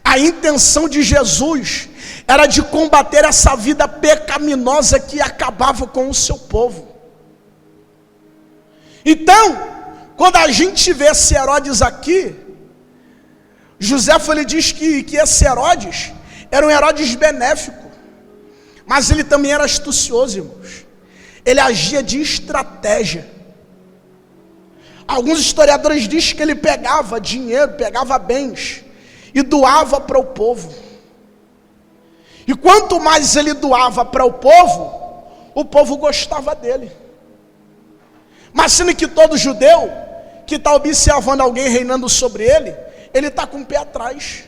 A intenção de Jesus era de combater essa vida pecaminosa que acabava com o seu povo. Então, quando a gente vê esse Herodes aqui, Joséfo ele diz que esse Herodes era um Herodes benéfico, mas ele também era astucioso, irmãos. Ele agia de estratégia. Alguns historiadores dizem que ele pegava dinheiro, pegava bens e doava para o povo. E quanto mais ele doava para o povo gostava dele. Mas sendo que todo judeu que está observando alguém reinando sobre ele está com o pé atrás.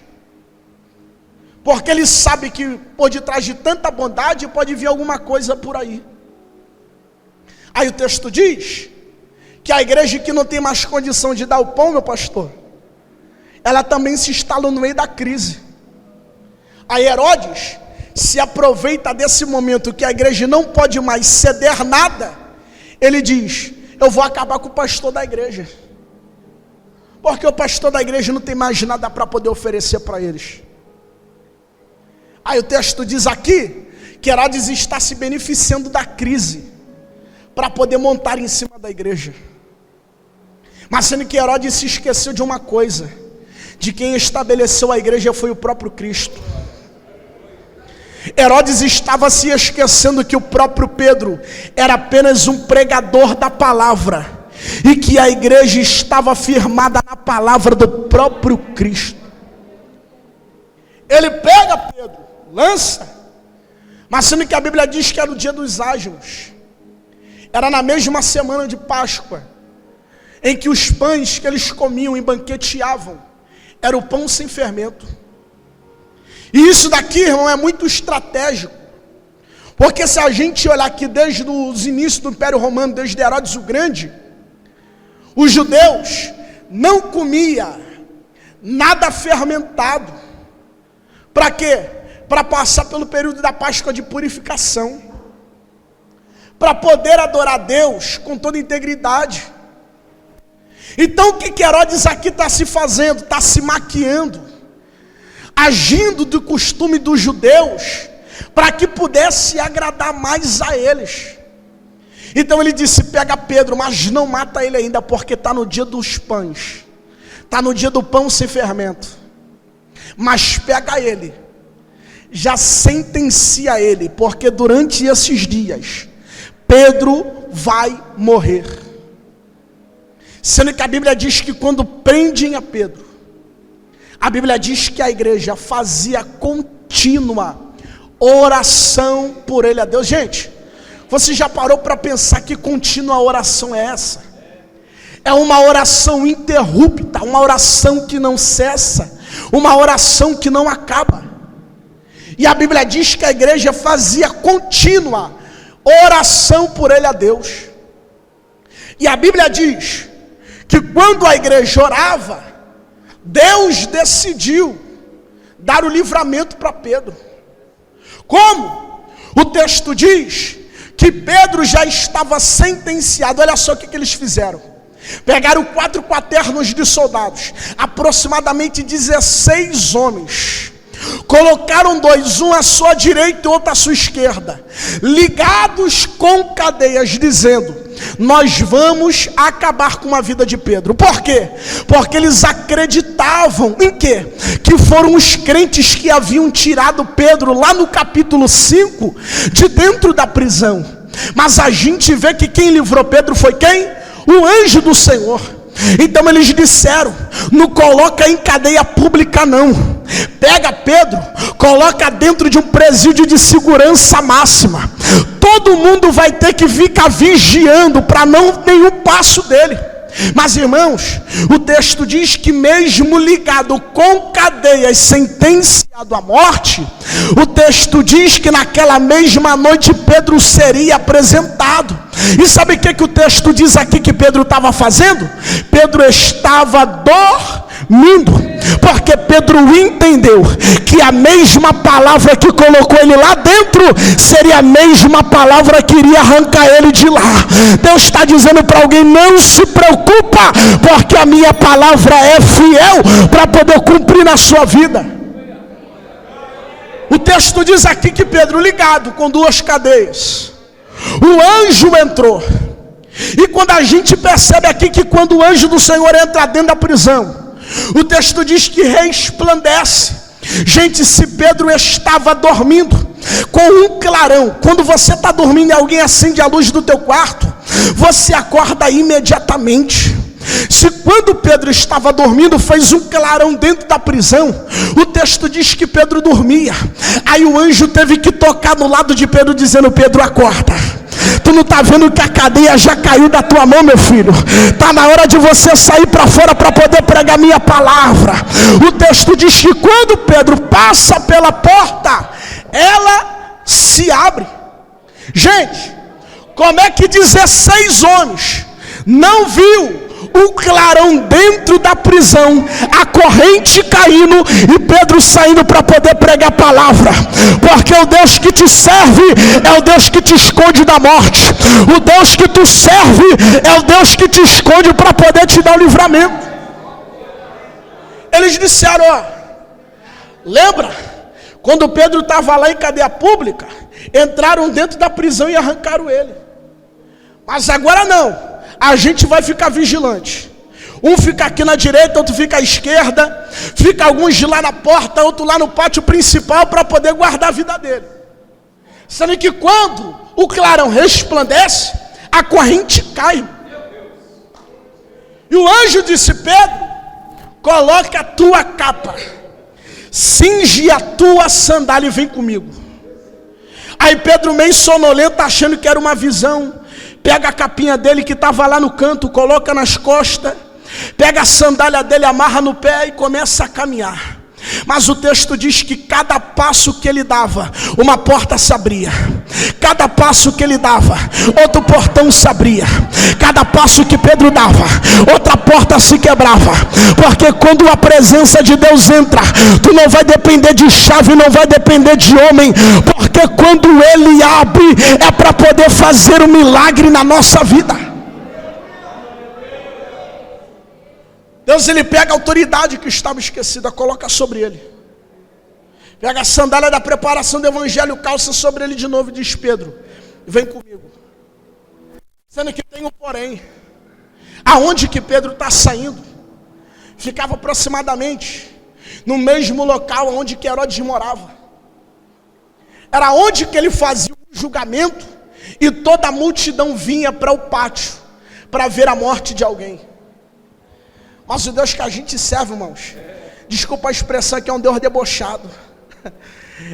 Porque ele sabe que por detrás de tanta bondade pode vir alguma coisa por aí. Aí o texto diz que a igreja que não tem mais condição de dar o pão, meu pastor, ela também se instala no meio da crise. Aí Herodes se aproveita desse momento que a igreja não pode mais ceder nada. Ele diz: eu vou acabar com o pastor da igreja, porque o pastor da igreja não tem mais nada para poder oferecer para eles. Aí o texto diz aqui que Herodes está se beneficiando da crise para poder montar em cima da igreja. Mas sendo que Herodes se esqueceu de uma coisa: de quem estabeleceu a igreja foi o próprio Cristo. Herodes estava se esquecendo que o próprio Pedro era apenas um pregador da palavra, e que a igreja estava firmada na palavra do próprio Cristo. Ele pega Pedro, lança, mas sendo que a Bíblia diz que era o dia dos ágimos, Era na mesma semana de Páscoa, em que os pães que eles comiam e banqueteavam, era o pão sem fermento. E isso daqui, irmão, é muito estratégico. Porque se a gente olhar aqui desde os inícios do Império Romano, desde Herodes o Grande, os judeus não comiam nada fermentado. Para quê? Para passar pelo período da Páscoa de purificação. Para poder adorar a Deus com toda integridade. Então o que Herodes aqui está se fazendo? Está se maquiando, agindo do costume dos judeus, para que pudesse agradar mais a eles. Então ele disse: pega Pedro, mas não mata ele ainda, porque está no dia dos pães, está no dia do pão sem fermento. Mas pega ele, já sentencia ele, porque durante esses dias Pedro vai morrer. Sendo que a Bíblia diz que quando prendem a Pedro, a Bíblia diz que a igreja fazia contínua oração por ele a Deus. Gente, você já parou para pensar que contínua oração é essa? É uma oração ininterrupta, uma oração que não cessa, uma oração que não acaba. E a Bíblia diz que a igreja fazia contínua oração por ele a Deus. E a Bíblia diz que quando a igreja orava, Deus decidiu dar o livramento para Pedro. Como? O texto diz que Pedro já estava sentenciado. Olha só o que eles fizeram. Pegaram 4 quaternos de soldados, aproximadamente 16 homens. Colocaram 2, um à sua direita e outro à sua esquerda, ligados com cadeias, dizendo: nós vamos acabar com a vida de Pedro. Por quê? Porque eles acreditavam em quê? Que foram os crentes que haviam tirado Pedro lá no capítulo 5 de dentro da prisão. Mas a gente vê que quem livrou Pedro foi quem? O anjo do Senhor. Então eles disseram: não coloca em cadeia pública não, pega Pedro, coloca dentro de um presídio de segurança máxima. Todo mundo vai ter que ficar vigiando para não ter nenhum passo dele. Mas irmãos, o texto diz que mesmo ligado com cadeias, sentenciado à morte, o texto diz que naquela mesma noite Pedro seria apresentado. E sabe o que o texto diz aqui que Pedro estava fazendo? Pedro estava dormindo, porque Pedro entendeu que a mesma palavra que colocou ele lá dentro seria a mesma palavra que iria arrancar ele de lá. Deus está dizendo para alguém: não se preocupa, porque a minha palavra é fiel para poder cumprir na sua vida. O texto diz aqui que Pedro, ligado com 2 cadeias, o anjo entrou. E quando a gente percebe aqui que quando o anjo do Senhor entra dentro da prisão, o texto diz que resplandece. Gente, se Pedro estava dormindo com um clarão, quando você está dormindo e alguém acende a luz do teu quarto, você acorda imediatamente. Se quando Pedro estava dormindo fez um clarão dentro da prisão, o texto diz que Pedro dormia. Aí o anjo teve que tocar no lado de Pedro dizendo: Pedro, acorda. Tu não está vendo que a cadeia já caiu da tua mão, meu filho? Está na hora de você sair para fora para poder pregar minha palavra. O texto diz que quando Pedro passa pela porta, ela se abre. Gente, como é que 16 homens não viu o clarão dentro da prisão, a corrente caindo e Pedro saindo para poder pregar a palavra? Porque o Deus que te serve é o Deus que te esconde da morte. O Deus que tu serve é o Deus que te esconde para poder te dar o livramento. Eles disseram: ó, lembra quando Pedro estava lá em cadeia pública, entraram dentro da prisão e arrancaram ele. Mas agora não, a gente vai ficar vigilante. Um fica aqui na direita, outro fica à esquerda. Fica alguns de lá na porta, outro lá no pátio principal, para poder guardar a vida dele. Sendo que quando o clarão resplandece, a corrente cai. E o anjo disse: Pedro, coloca a tua capa, cinge a tua sandália e vem comigo. Aí Pedro, meio sonolento, achando que era uma visão, pega a capinha dele que estava lá no canto, coloca nas costas, pega a sandália dele, amarra no pé e começa a caminhar. Mas o texto diz que cada passo que ele dava, uma porta se abria. Cada passo que ele dava, outro portão se abria. Cada passo que Pedro dava, outra porta se quebrava. Porque quando a presença de Deus entra, tu não vai depender de chave, não vai depender de homem. Porque quando ele abre, é para poder fazer um milagre na nossa vida. Deus, ele pega a autoridade que estava esquecida, coloca sobre ele. Pega a sandália da preparação do evangelho, calça sobre ele de novo e diz: Pedro, vem comigo. Sendo que tem um porém. Aonde que Pedro está saindo? Ficava aproximadamente no mesmo local onde que Herodes morava. Era onde que ele fazia o julgamento e toda a multidão vinha para o pátio para ver a morte de alguém. Mas o Deus que a gente serve, irmãos, desculpa a expressão, que é um Deus debochado.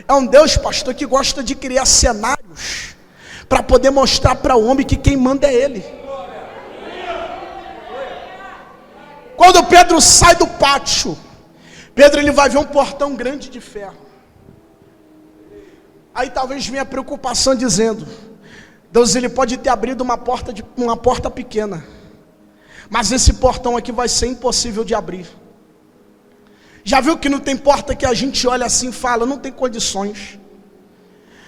É um Deus, pastor, que gosta de criar cenários para poder mostrar para o homem que quem manda é ele. Quando Pedro sai do pátio, Pedro ele vai ver um portão grande de ferro. Aí talvez venha a preocupação dizendo: Deus, ele pode ter abrido uma porta pequena, mas esse portão aqui vai ser impossível de abrir. Já viu que não tem porta que a gente olha assim e fala, não tem condições.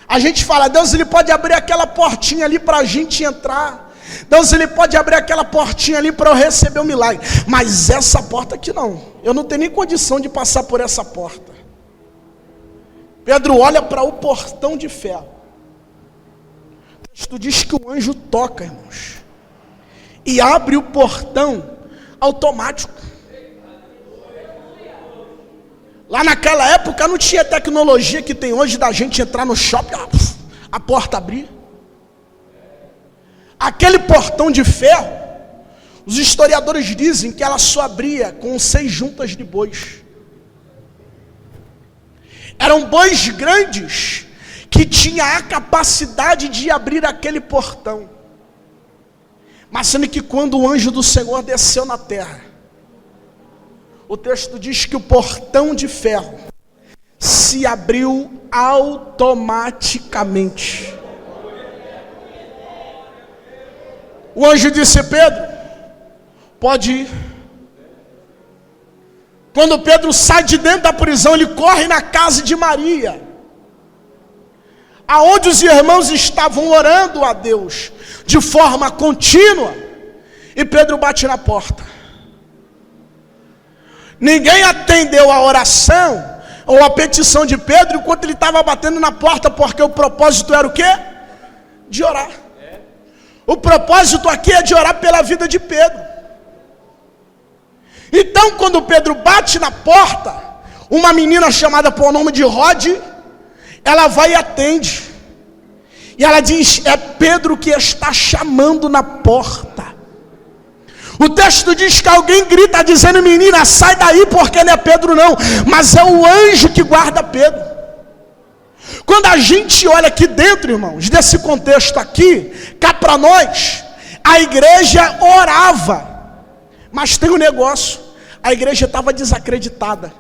A gente fala, Deus, ele pode abrir aquela portinha ali para a gente entrar. Deus, ele pode abrir aquela portinha ali para eu receber o milagre. Mas essa porta aqui não. Eu não tenho nem condição de passar por essa porta. Pedro olha para o portão de ferro. O texto diz que o anjo toca, irmãos, e abre o portão automático. Lá naquela época não tinha tecnologia que tem hoje da gente entrar no shopping, a porta abrir. Aquele portão de ferro, os historiadores dizem que ela só abria com 6 juntas de bois. Eram bois grandes que tinham a capacidade de abrir aquele portão. Mas sendo que quando o anjo do Senhor desceu na terra, o texto diz que o portão de ferro se abriu automaticamente. O anjo disse: Pedro, pode ir. Quando Pedro sai de dentro da prisão, ele corre na casa de Maria, aonde os irmãos estavam orando a Deus de forma contínua, e Pedro bate na porta. Ninguém atendeu a oração ou a petição de Pedro enquanto ele estava batendo na porta, porque o propósito era o quê? De orar. O propósito aqui é de orar pela vida de Pedro. Então, quando Pedro bate na porta, uma menina chamada por nome de Rod, ela vai e atende. E ela diz: é Pedro que está chamando na porta. O texto diz que alguém grita dizendo: menina, sai daí, porque não é Pedro não, mas é o anjo que guarda Pedro. Quando a gente olha aqui dentro, irmãos, desse contexto aqui, cá para nós, a igreja orava. Mas tem um negócio, a igreja estava desacreditada.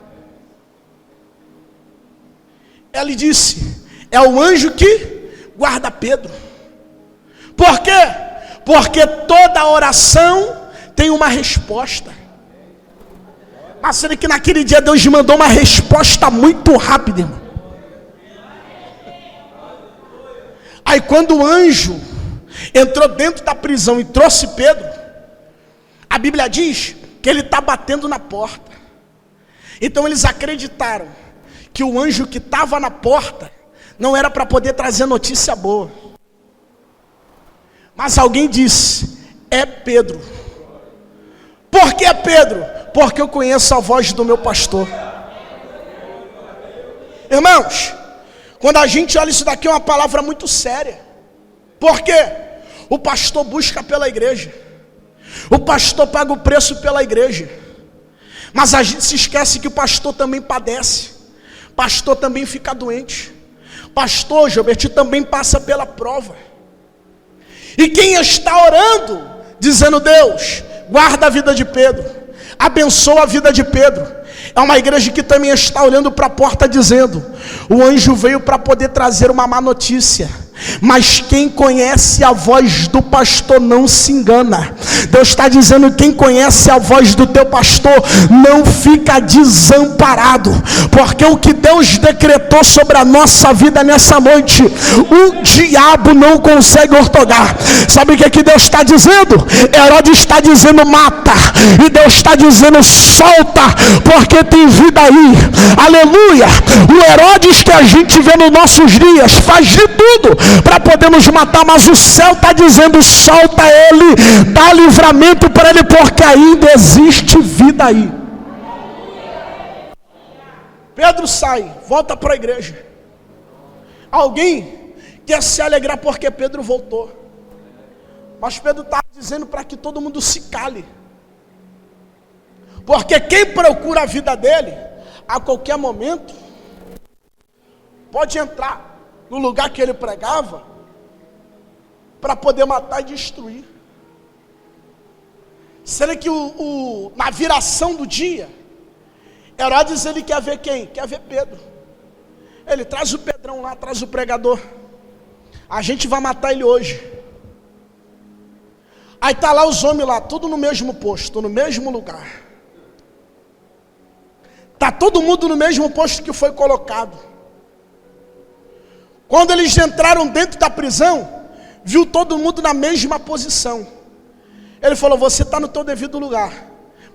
Ela disse: é o anjo que guarda Pedro. Por quê? Porque toda oração tem uma resposta. Mas sendo que naquele dia Deus mandou uma resposta muito rápida, irmão. Aí quando o anjo entrou dentro da prisão e trouxe Pedro, a Bíblia diz que ele está batendo na porta. Então eles acreditaram que o anjo que estava na porta não era para poder trazer notícia boa. Mas alguém disse: é Pedro. Por que Pedro? Porque eu conheço a voz do meu pastor. Irmãos, quando a gente olha isso daqui, é uma palavra muito séria. Por quê? O pastor busca pela igreja. O pastor paga o preço pela igreja. Mas a gente se esquece que o pastor também padece. Pastor também fica doente. Pastor, Gilberto, também passa pela prova. E quem está orando, dizendo: Deus, guarda a vida de Pedro, abençoa a vida de Pedro, é uma igreja que também está olhando para a porta dizendo: o anjo veio para poder trazer uma má notícia, mas quem conhece a voz do pastor não se engana. Deus está dizendo: quem conhece a voz do teu pastor não fica desamparado, porque o que Deus decretou sobre a nossa vida nessa noite, o diabo não consegue ortogar. Sabe o que Deus está dizendo? Herodes está dizendo: mata, e Deus está dizendo: solta, porque tem vida aí. Aleluia. O Herodes que a gente vê nos nossos dias faz de tudo para poder nos matar, mas o céu está dizendo: solta ele, dá livramento para ele, porque ainda existe vida aí. Pedro sai, volta para a igreja. Alguém quer se alegrar porque Pedro voltou, mas Pedro está dizendo para que todo mundo se cale, porque quem procura a vida dele, a qualquer momento pode entrar no lugar que ele pregava, para poder matar e destruir. Será que na viração do dia, Herodes ele quer ver quem? Quer ver Pedro. Ele traz o Pedrão lá, traz o pregador. A gente vai matar ele hoje. Aí tá lá os homens lá, tudo no mesmo posto, no mesmo lugar. Tá todo mundo no mesmo posto que foi colocado. Quando eles entraram dentro da prisão, viu todo mundo na mesma posição. Ele falou: você está no teu devido lugar,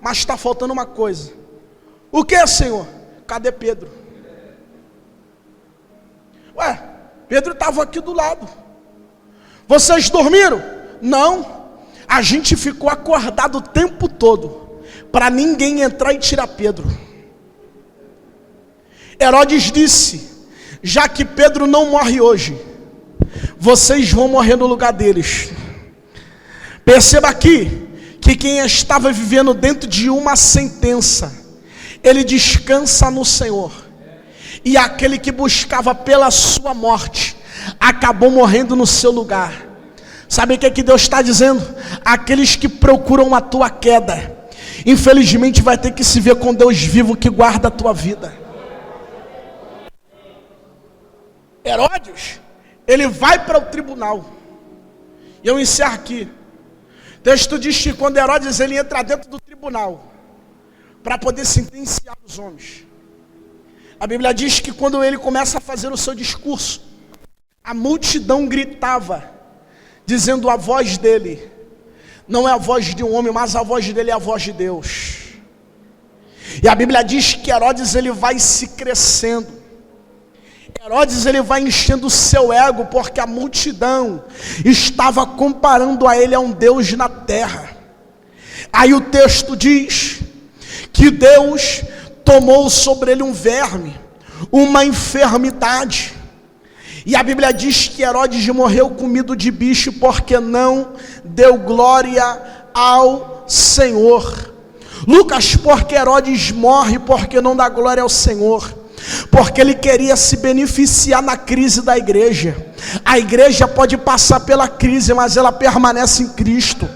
mas está faltando uma coisa. O que, Senhor? Cadê Pedro? Ué, Pedro estava aqui do lado. Vocês dormiram? Não. A gente ficou acordado o tempo todo, para ninguém entrar e tirar Pedro. Herodes disse: já que Pedro não morre hoje, vocês vão morrer no lugar deles. Perceba aqui, que quem estava vivendo dentro de uma sentença, ele descansa no Senhor. E aquele que buscava pela sua morte, acabou morrendo no seu lugar. Sabe o que Deus está dizendo? Aqueles que procuram a tua queda, infelizmente vai ter que se ver com Deus vivo que guarda a tua vida. Herodes, ele vai para o tribunal. E eu encerro aqui. O texto diz que quando Herodes ele entra dentro do tribunal, para poder sentenciar os homens, a Bíblia diz que quando ele começa a fazer o seu discurso, a multidão gritava, dizendo: a voz dele não é a voz de um homem, mas a voz dele é a voz de Deus. E a Bíblia diz que Herodes ele vai se crescendo. Herodes ele vai enchendo o seu ego, porque a multidão estava comparando a ele a um Deus na terra. Aí o texto diz que Deus tomou sobre ele um verme, uma enfermidade. E a Bíblia diz que Herodes morreu comido de bicho, porque não deu glória ao Senhor. Lucas, porque Herodes morre porque não dá glória ao Senhor? Porque ele queria se beneficiar na crise da igreja. A igreja pode passar pela crise, mas ela permanece em Cristo.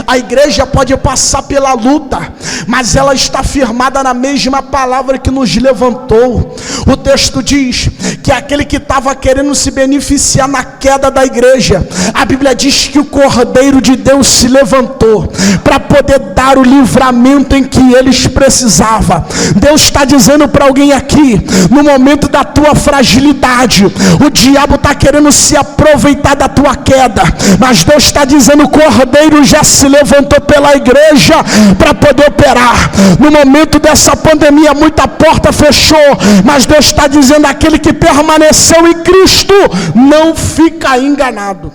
A igreja pode passar pela luta, mas ela está firmada na mesma palavra que nos levantou. O texto diz que aquele que estava querendo se beneficiar na queda da igreja, a Bíblia diz que o Cordeiro de Deus se levantou para poder dar o livramento em que eles precisavam. Deus está dizendo para alguém aqui: no momento da tua fragilidade, o diabo está querendo se aproveitar da tua queda, mas Deus está dizendo: o Cordeiro já se levantou pela igreja para poder operar. No momento dessa pandemia, muita porta fechou, mas Deus está dizendo: aquele que permaneceu em Cristo não fica enganado.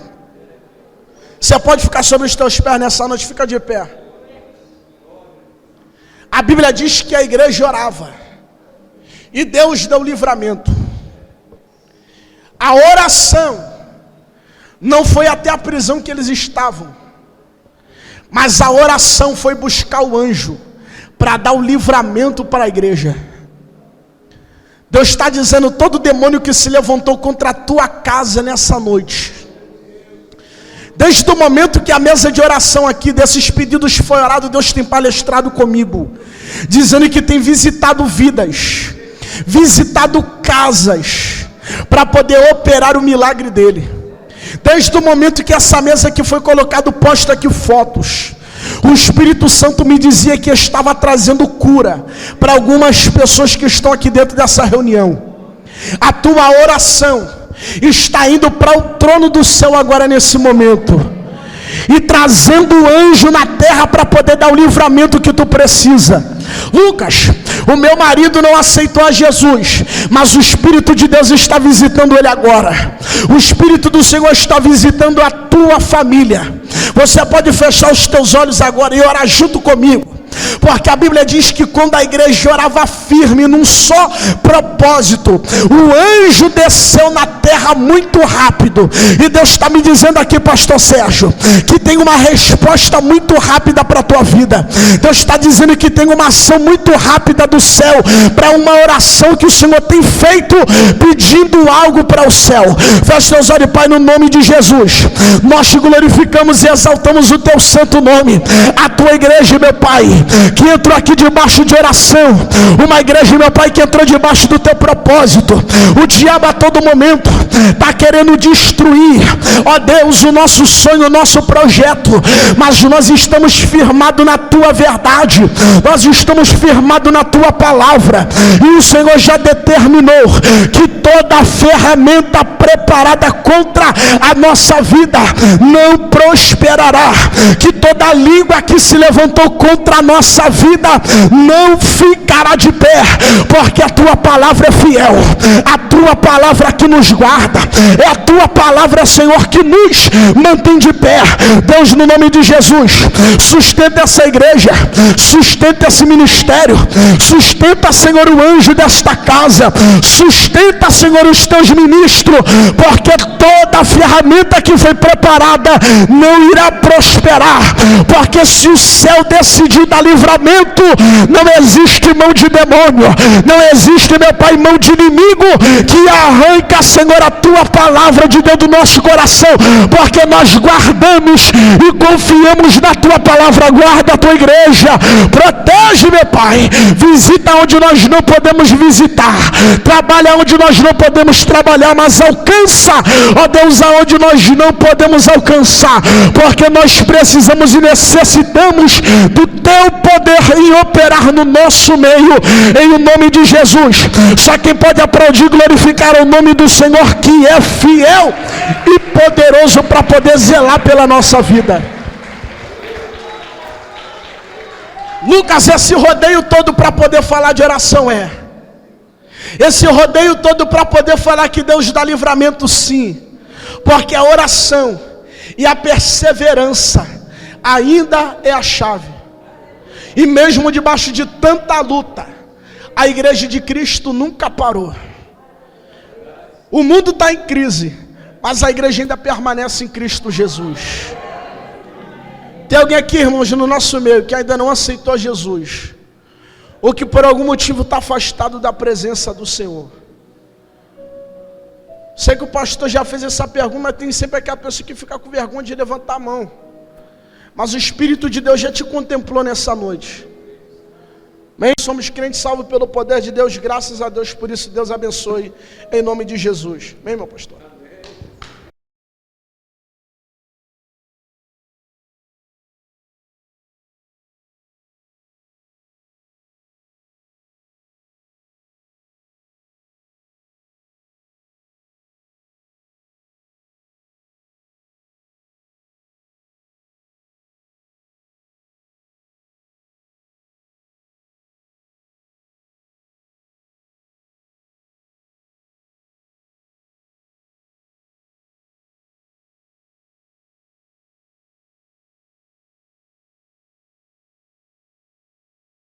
Você pode ficar sobre os teus pés nessa noite, fica de pé. A Bíblia diz que a igreja orava e Deus deu livramento. A oração não foi até a prisão que eles estavam, mas a oração foi buscar o anjo para dar o livramento para a igreja. Deus está dizendo: todo demônio que se levantou contra a tua casa nessa noite, Desde o momento que a mesa de oração aqui, desses pedidos foi orado, Deus tem palestrado comigo, dizendo que tem visitado vidas, visitado casas, para poder operar o milagre dele. Desde o momento que essa mesa aqui foi colocada, posta aqui fotos, o Espírito Santo me dizia que estava trazendo cura para algumas pessoas que estão aqui dentro dessa reunião. A tua oração está indo para o trono do céu agora nesse momento, e trazendo o anjo na terra para poder dar o livramento que tu precisa. Lucas, o meu marido não aceitou a Jesus, mas o Espírito de Deus está visitando ele agora. O Espírito do Senhor está visitando a tua família. Você pode fechar os teus olhos agora e orar junto comigo, porque a Bíblia diz que quando a igreja orava firme num só propósito, o anjo desceu na terra muito rápido. E Deus está me dizendo aqui, pastor Sérgio, que tem uma resposta muito rápida para a tua vida. Deus está dizendo que tem uma ação muito rápida do céu para uma oração que o Senhor tem feito, pedindo algo para o céu. Feche teus olhos, Pai, no nome de Jesus. Nós te glorificamos e exaltamos o teu santo nome. A tua igreja, meu Pai, que entrou aqui debaixo de oração, uma igreja, meu Pai, que entrou debaixo do teu propósito. O diabo a todo momento está querendo destruir, ó Deus, o nosso sonho, o nosso projeto, mas nós estamos firmados na tua verdade, nós estamos firmados na tua palavra, e o Senhor já determinou que toda ferramenta preparada contra a nossa vida não prosperará, que toda língua que se levantou contra a nossa vida não ficará de pé, porque a tua palavra é fiel, a tua palavra que nos guarda, é a tua palavra, Senhor, que nos mantém de pé. Deus, no nome de Jesus, sustenta essa igreja, sustenta esse ministério, sustenta, Senhor, o anjo desta casa, sustenta, Senhor, os teus ministros, porque toda ferramenta que foi preparada não irá prosperar, porque se o céu decidir dar livramento, não existe mão de demônio, não existe, meu Pai, mão de inimigo que arranca, Senhor, a tua palavra de dentro do nosso coração, porque nós guardamos e confiamos na tua palavra. Guarda a tua igreja, protege, meu Pai, visita onde nós não podemos visitar, trabalha onde nós não podemos trabalhar, mas alcança, ó Deus, aonde nós não podemos alcançar, porque nós precisamos e necessitamos do teu poder em operar no nosso meio, em o nome de Jesus. Só quem pode aplaudir e glorificar o nome do Senhor, que é fiel e poderoso para poder zelar pela nossa vida. Lucas, esse rodeio todo para poder falar de oração esse rodeio todo para poder falar que Deus dá livramento, sim, porque a oração e a perseverança ainda é a chave. E mesmo debaixo de tanta luta, a igreja de Cristo nunca parou. O mundo está em crise, mas a igreja ainda permanece em Cristo Jesus. Tem alguém aqui, irmãos, no nosso meio, que ainda não aceitou Jesus, ou que por algum motivo está afastado da presença do Senhor? Sei que o pastor já fez essa pergunta, mas tem sempre aquela pessoa que fica com vergonha de levantar a mão. Mas o Espírito de Deus já te contemplou nessa noite. Amém? Somos crentes salvos pelo poder de Deus, graças a Deus por isso. Deus abençoe, em nome de Jesus. Amém, meu pastor?